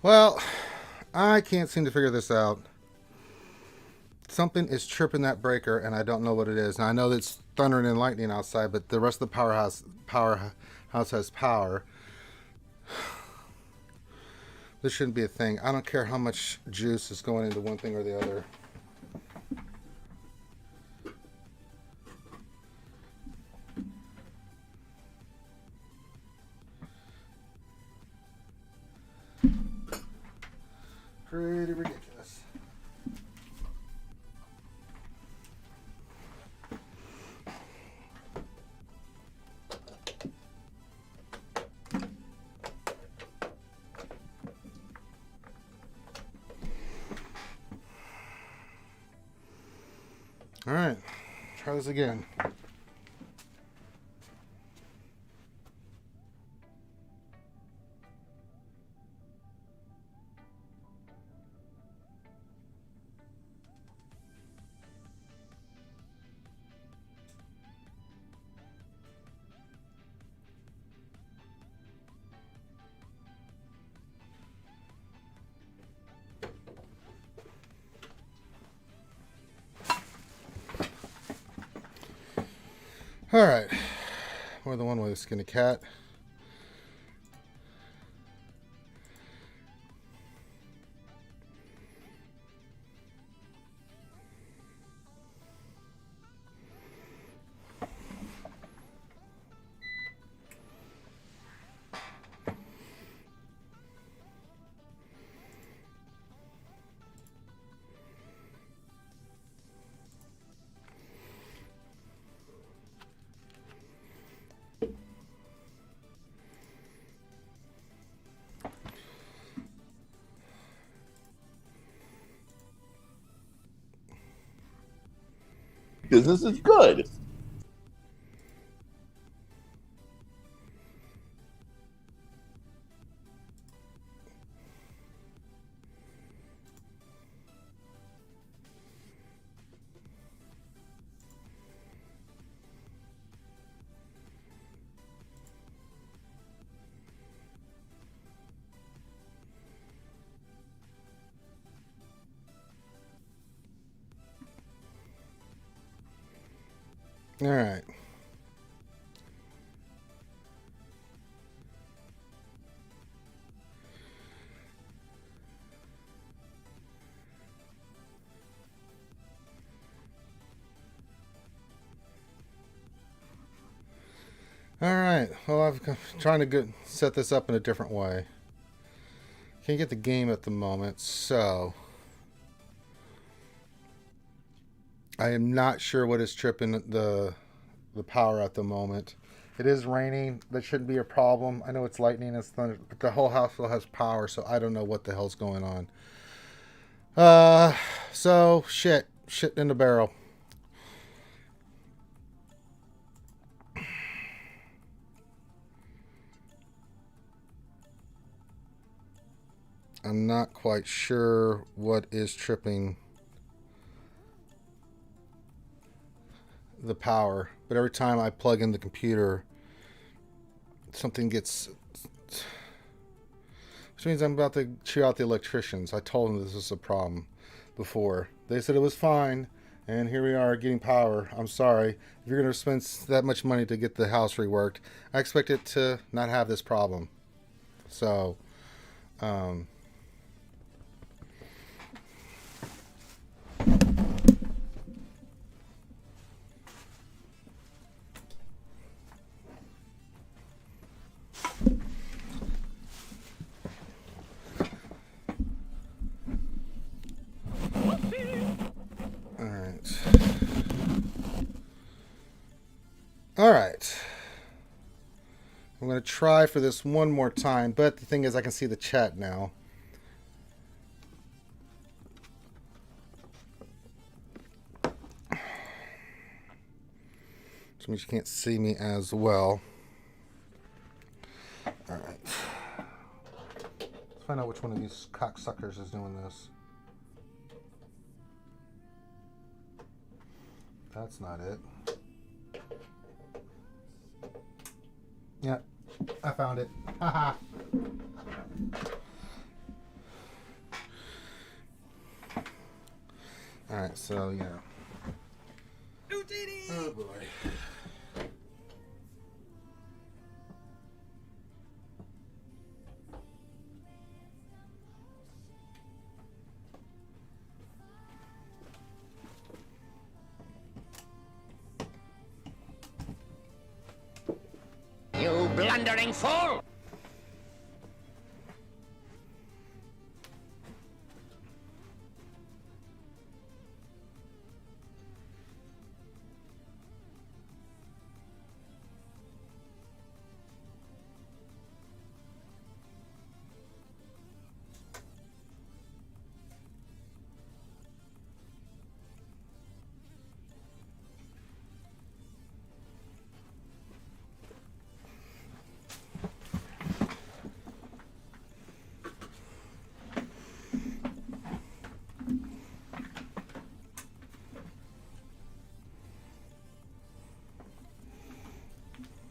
Well, I can't seem to figure this out. Something is tripping that breaker, and I don't know what it is. Now, I know that it's thundering and lightning outside, but the rest of the powerhouse has power. This shouldn't be a thing. I don't care how much juice is going into one thing or the other. Pretty ridiculous. All right, try this again. All right, more than one way to skin a cat. Business is good. All right. All right. Well, I'm trying to set this up in a different way. Can't get the game at the moment, so I am not sure what is tripping the power at the moment. It is raining. That shouldn't be a problem. I know it's lightning and thunder, but the whole house still has power, so I don't know what the hell's going on. So shit in the barrel. I'm not quite sure what is tripping the power, but every time I plug in the computer, something gets, which means I'm about to chew out the electricians. I told them this was a problem before. They said it was fine, and here we are getting power. I'm sorry. If you're going to spend that much money to get the house reworked, I expect it to not have this problem. So, all right. I'm going to try for this one more time, but the thing is I can see the chat now. Which means you can't see me as well. All right. Let's find out which one of these cocksuckers is doing this. That's not it. Yeah, I found it. Haha. Alright, so yeah. Oh boy. You blundering fool!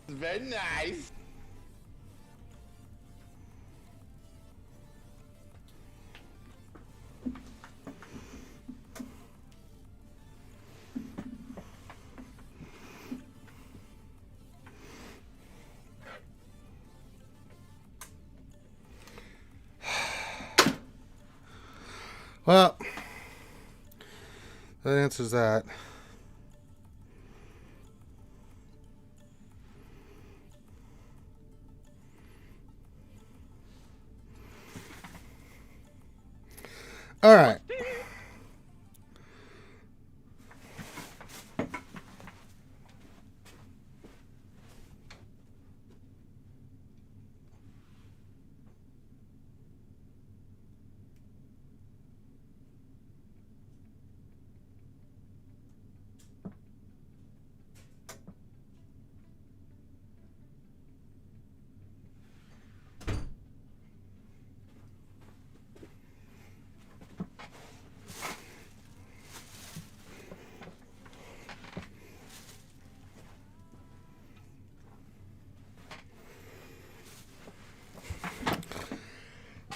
Very nice. Well, that answers that. All right.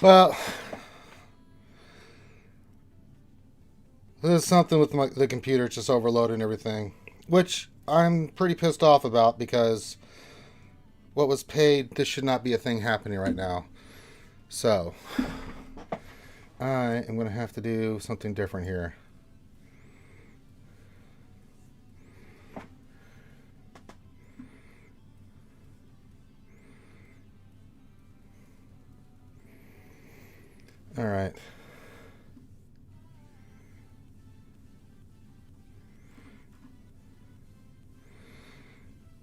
Well, there's something with the computer, it's just overloading everything, which I'm pretty pissed off about, because what was paid, this should not be a thing happening right now. So, I am going to have to do something different here. All right.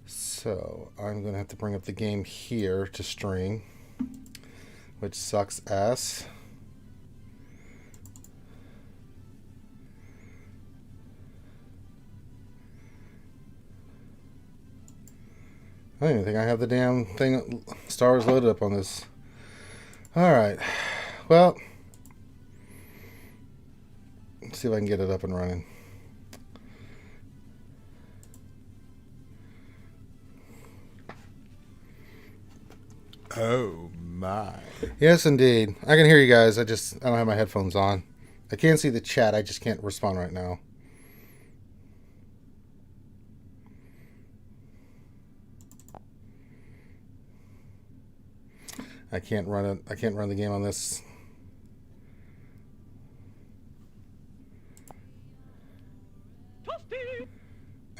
So I'm going to have to bring up the game here to stream, which sucks ass. I don't even think I have the damn thing, Star Wars, loaded up on this. All right. Well, let's see if I can get it up and running. Oh my. Yes, indeed. I can hear you guys. I don't have my headphones on. I can see the chat. I just can't respond right now. I can't run it. I can't run the game on this.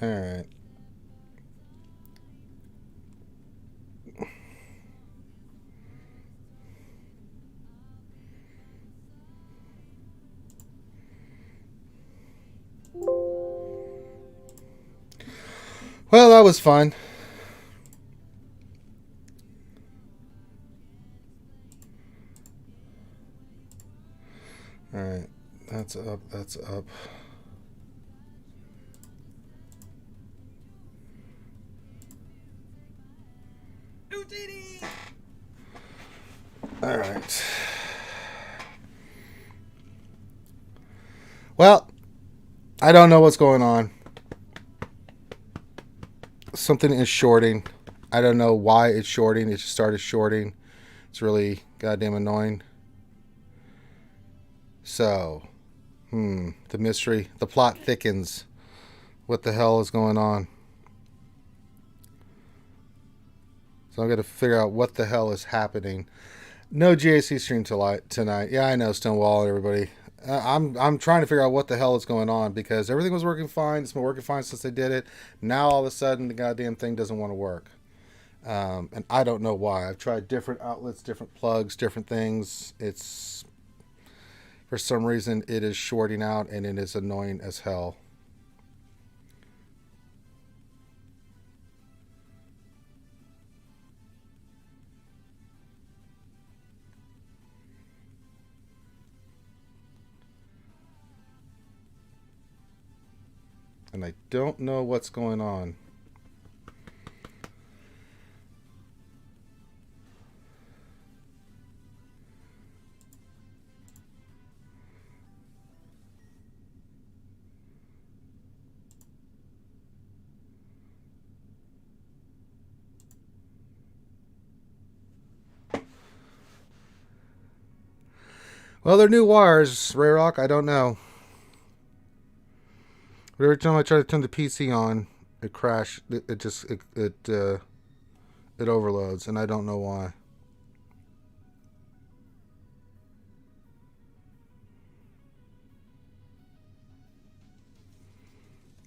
All right. Well, that was fun. All right. That's up. That's up. All right. Well, I don't know what's going on. Something is shorting. I don't know why it's shorting. It just started shorting. It's really goddamn annoying. So, the mystery, the plot thickens. What the hell is going on? So I'm going to figure out what the hell is happening. No GAC stream tonight. Yeah, I know, Stonewall, everybody. I'm trying to figure out what the hell is going on, because everything was working fine. It's been working fine since they did it. Now all of a sudden the goddamn thing doesn't want to work. And I don't know why. I've tried different outlets, different plugs, different things. It's, for some reason, it is shorting out, and it is annoying as hell. And I don't know what's going on. Well, they're new wires, Ray Rock. I don't know. But every time I try to turn the PC on, it crashes. It overloads, and I don't know why.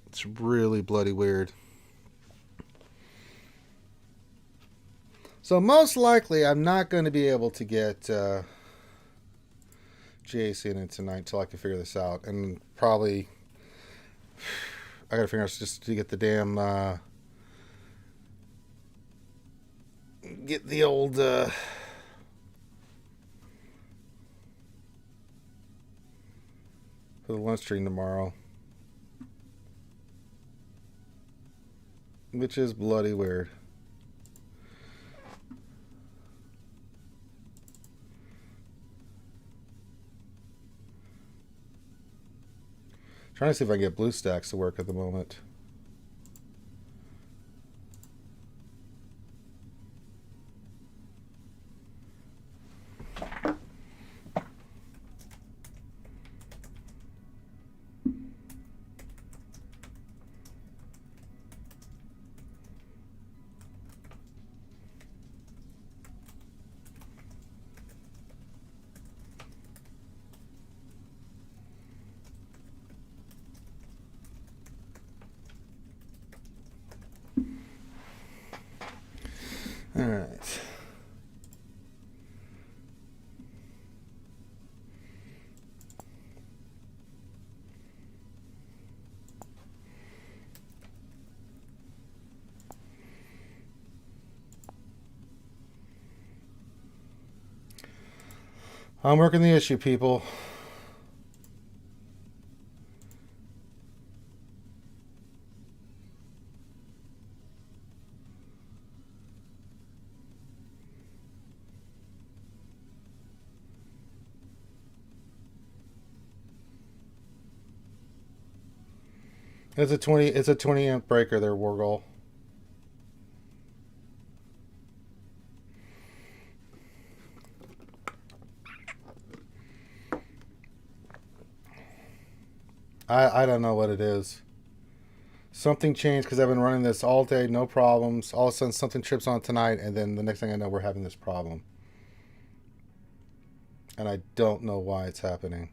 It's really bloody weird. So most likely, I'm not going to be able to get GAC in it tonight until I can figure this out, and probably I gotta figure out just to get the damn get the old for the lunch stream tomorrow, which is bloody weird. Trying to see if I can get BlueStacks to work at the moment. All right. I'm working the issue, people. It's a 20 amp breaker there, Wargol. I don't know what it is. Something changed because I've been running this all day, no problems. All of a sudden something trips on tonight, and then the next thing I know we're having this problem. And I don't know why it's happening.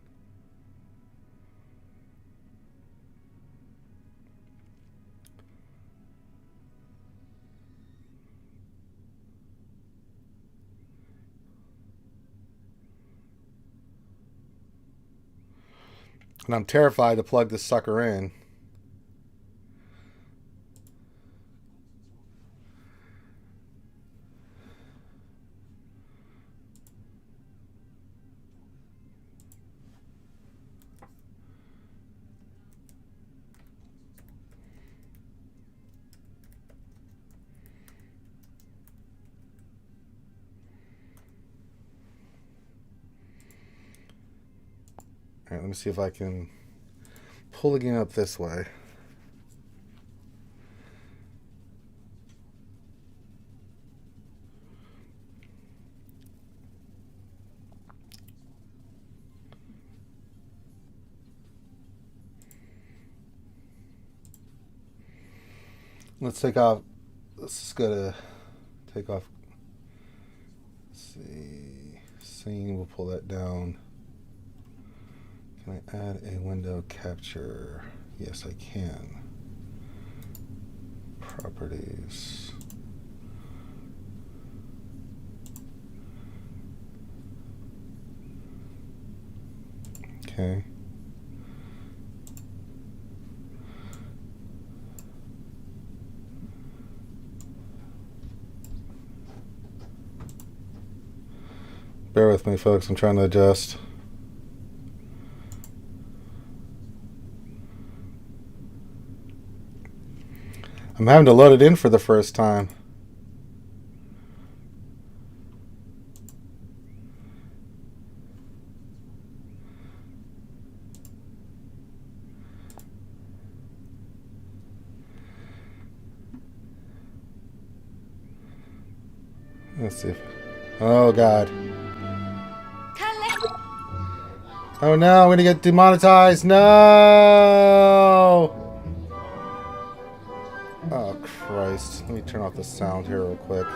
And I'm terrified to plug this sucker in. All right, let me see if I can pull the game up this way. Let's take off. Let's just go to take off. Let's see. Scene, we'll pull that down. Can I add a window capture? Yes, I can. Properties. Okay. Bear with me, folks. I'm trying to adjust. I'm having to load it in for the first time. Let's see. Oh, God. Oh, no. I'm going to get demonetized. No. Oh, Christ. Let me turn off the sound here real quick.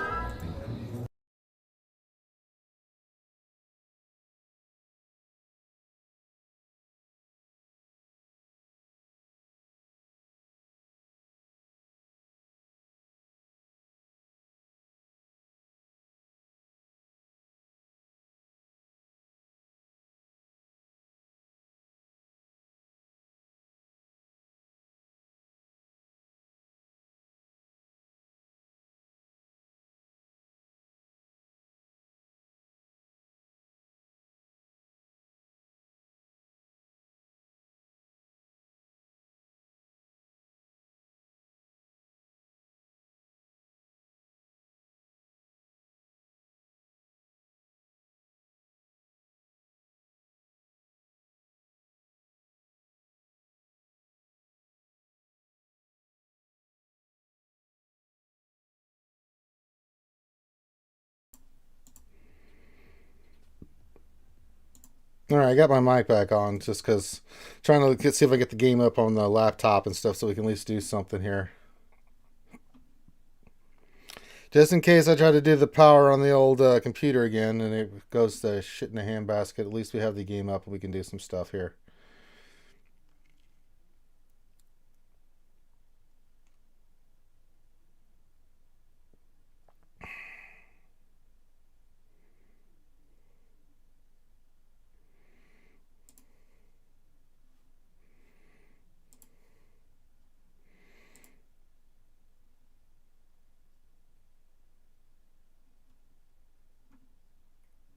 All right, I got my mic back on just because trying to see if I get the game up on the laptop and stuff so we can at least do something here. Just in case I try to do the power on the old computer again and it goes to shit in a handbasket, at least we have the game up and we can do some stuff here.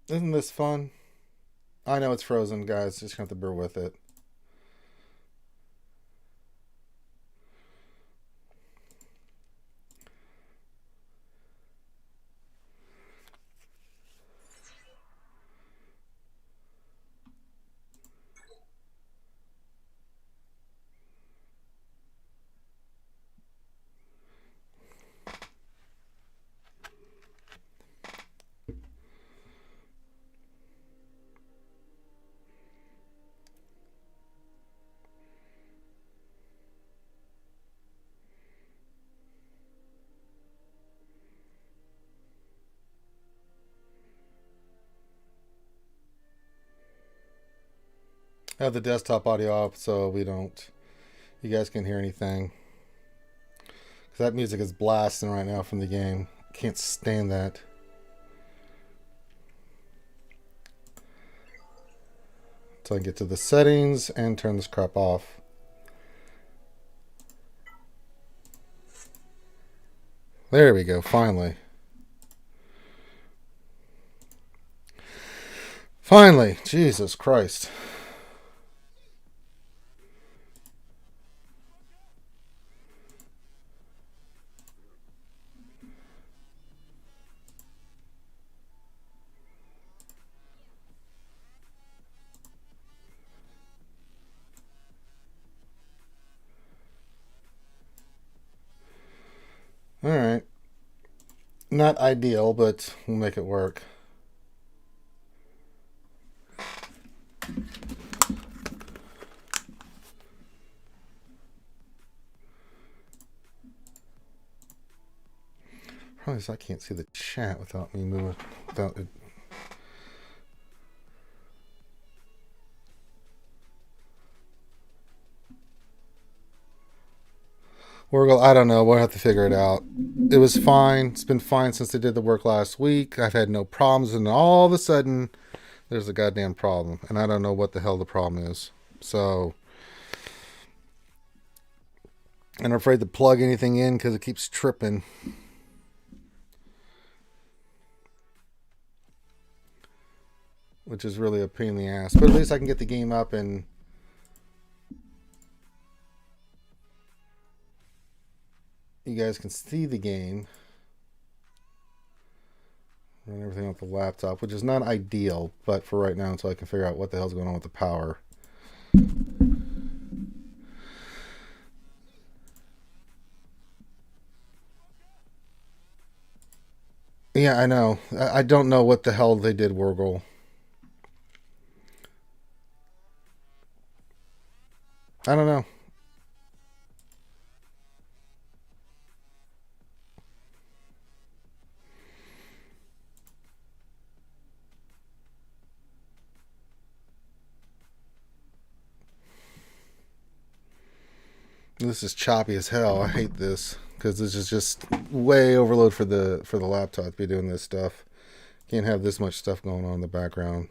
Isn't this fun? I know it's frozen, guys. Just have to bear with it. I have the desktop audio off so you guys can hear anything. Because that music is blasting right now from the game. Can't stand that. So I can get to the settings and turn this crap off. There we go, finally. Finally, Jesus Christ. Alright. Not ideal, but we'll make it work. Probably because I can't see the chat without me moving. Without it. Wurgle, I don't know. We'll have to figure it out. It was fine. It's been fine since they did the work last week. I've had no problems, and all of a sudden, there's a goddamn problem. And I don't know what the hell the problem is. So, and I'm afraid to plug anything in because it keeps tripping. Which is really a pain in the ass. But at least I can get the game up and you guys can see the game. Run everything off the laptop, which is not ideal, but for right now until I can figure out what the hell's going on with the power. Yeah, I know. I don't know what the hell they did, Wurgle. I don't know. This is choppy as hell. I hate this because this is just way overload for the laptop to be doing this stuff. Can't have this much stuff going on in the background.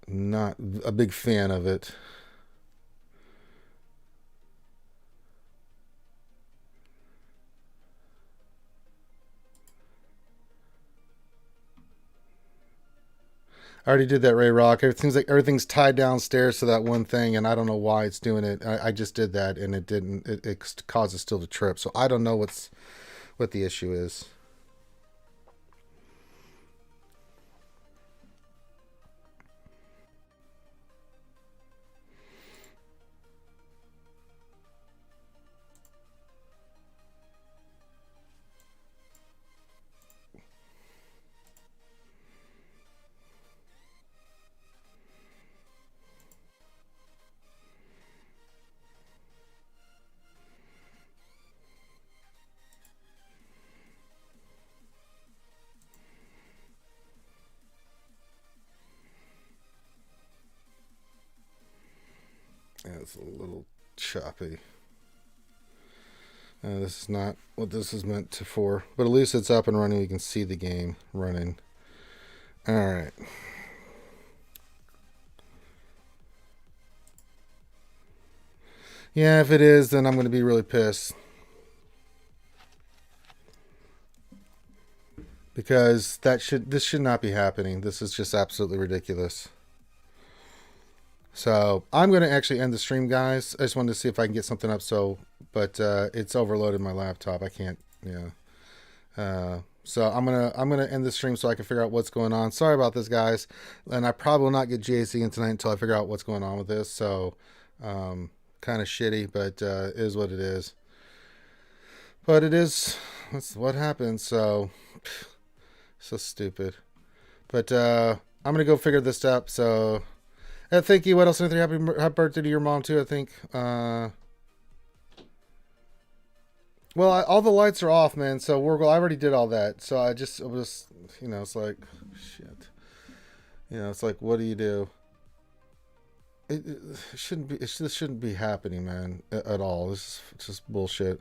Not a big fan of it. I already did that, Ray Rock. Everything's tied downstairs to that one thing, and I don't know why it's doing it. I just did that, and it didn't. It causes still to trip. So I don't know what the issue is. Yeah, it's a little choppy. This is not what this is meant for, but at least it's up and running. You can see the game running. All right. Yeah, if it is, then I'm going to be really pissed. because this should not be happening. This is just absolutely ridiculous. So I'm going to actually end the stream, guys. I just wanted to see if I can get something up. But it's overloaded my laptop. I can't. Yeah. So I'm gonna end the stream so I can figure out what's going on. Sorry about this, guys, and I probably will not get GAC in tonight until I figure out what's going on with this. So kind of shitty, but it is what it is. But it is what happens. So stupid. But I'm gonna go figure this up. So thank you. What else? Anything? Happy birthday to your mom too. I think. Well, all the lights are off, man. So I already did all that. So it was, it's like, shit. It's like, what do you do? It shouldn't be. This shouldn't be happening, man, at all. This is just bullshit.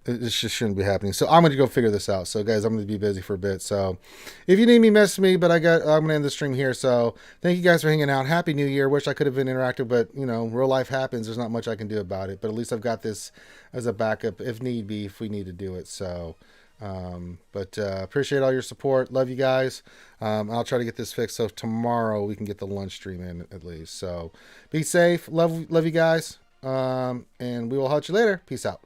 It just shouldn't be happening. So I'm going to go figure this out. So guys, I'm going to be busy for a bit. So if you need me, message me, but I'm going to end the stream here. So thank you guys for hanging out. Happy New Year. Wish I could have been interactive, but real life happens. There's not much I can do about it, but at least I've got this as a backup if need be, if we need to do it. So, appreciate all your support. Love you guys. I'll try to get this fixed. So tomorrow we can get the lunch stream in at least. So be safe. Love you guys. And we will catch you later. Peace out.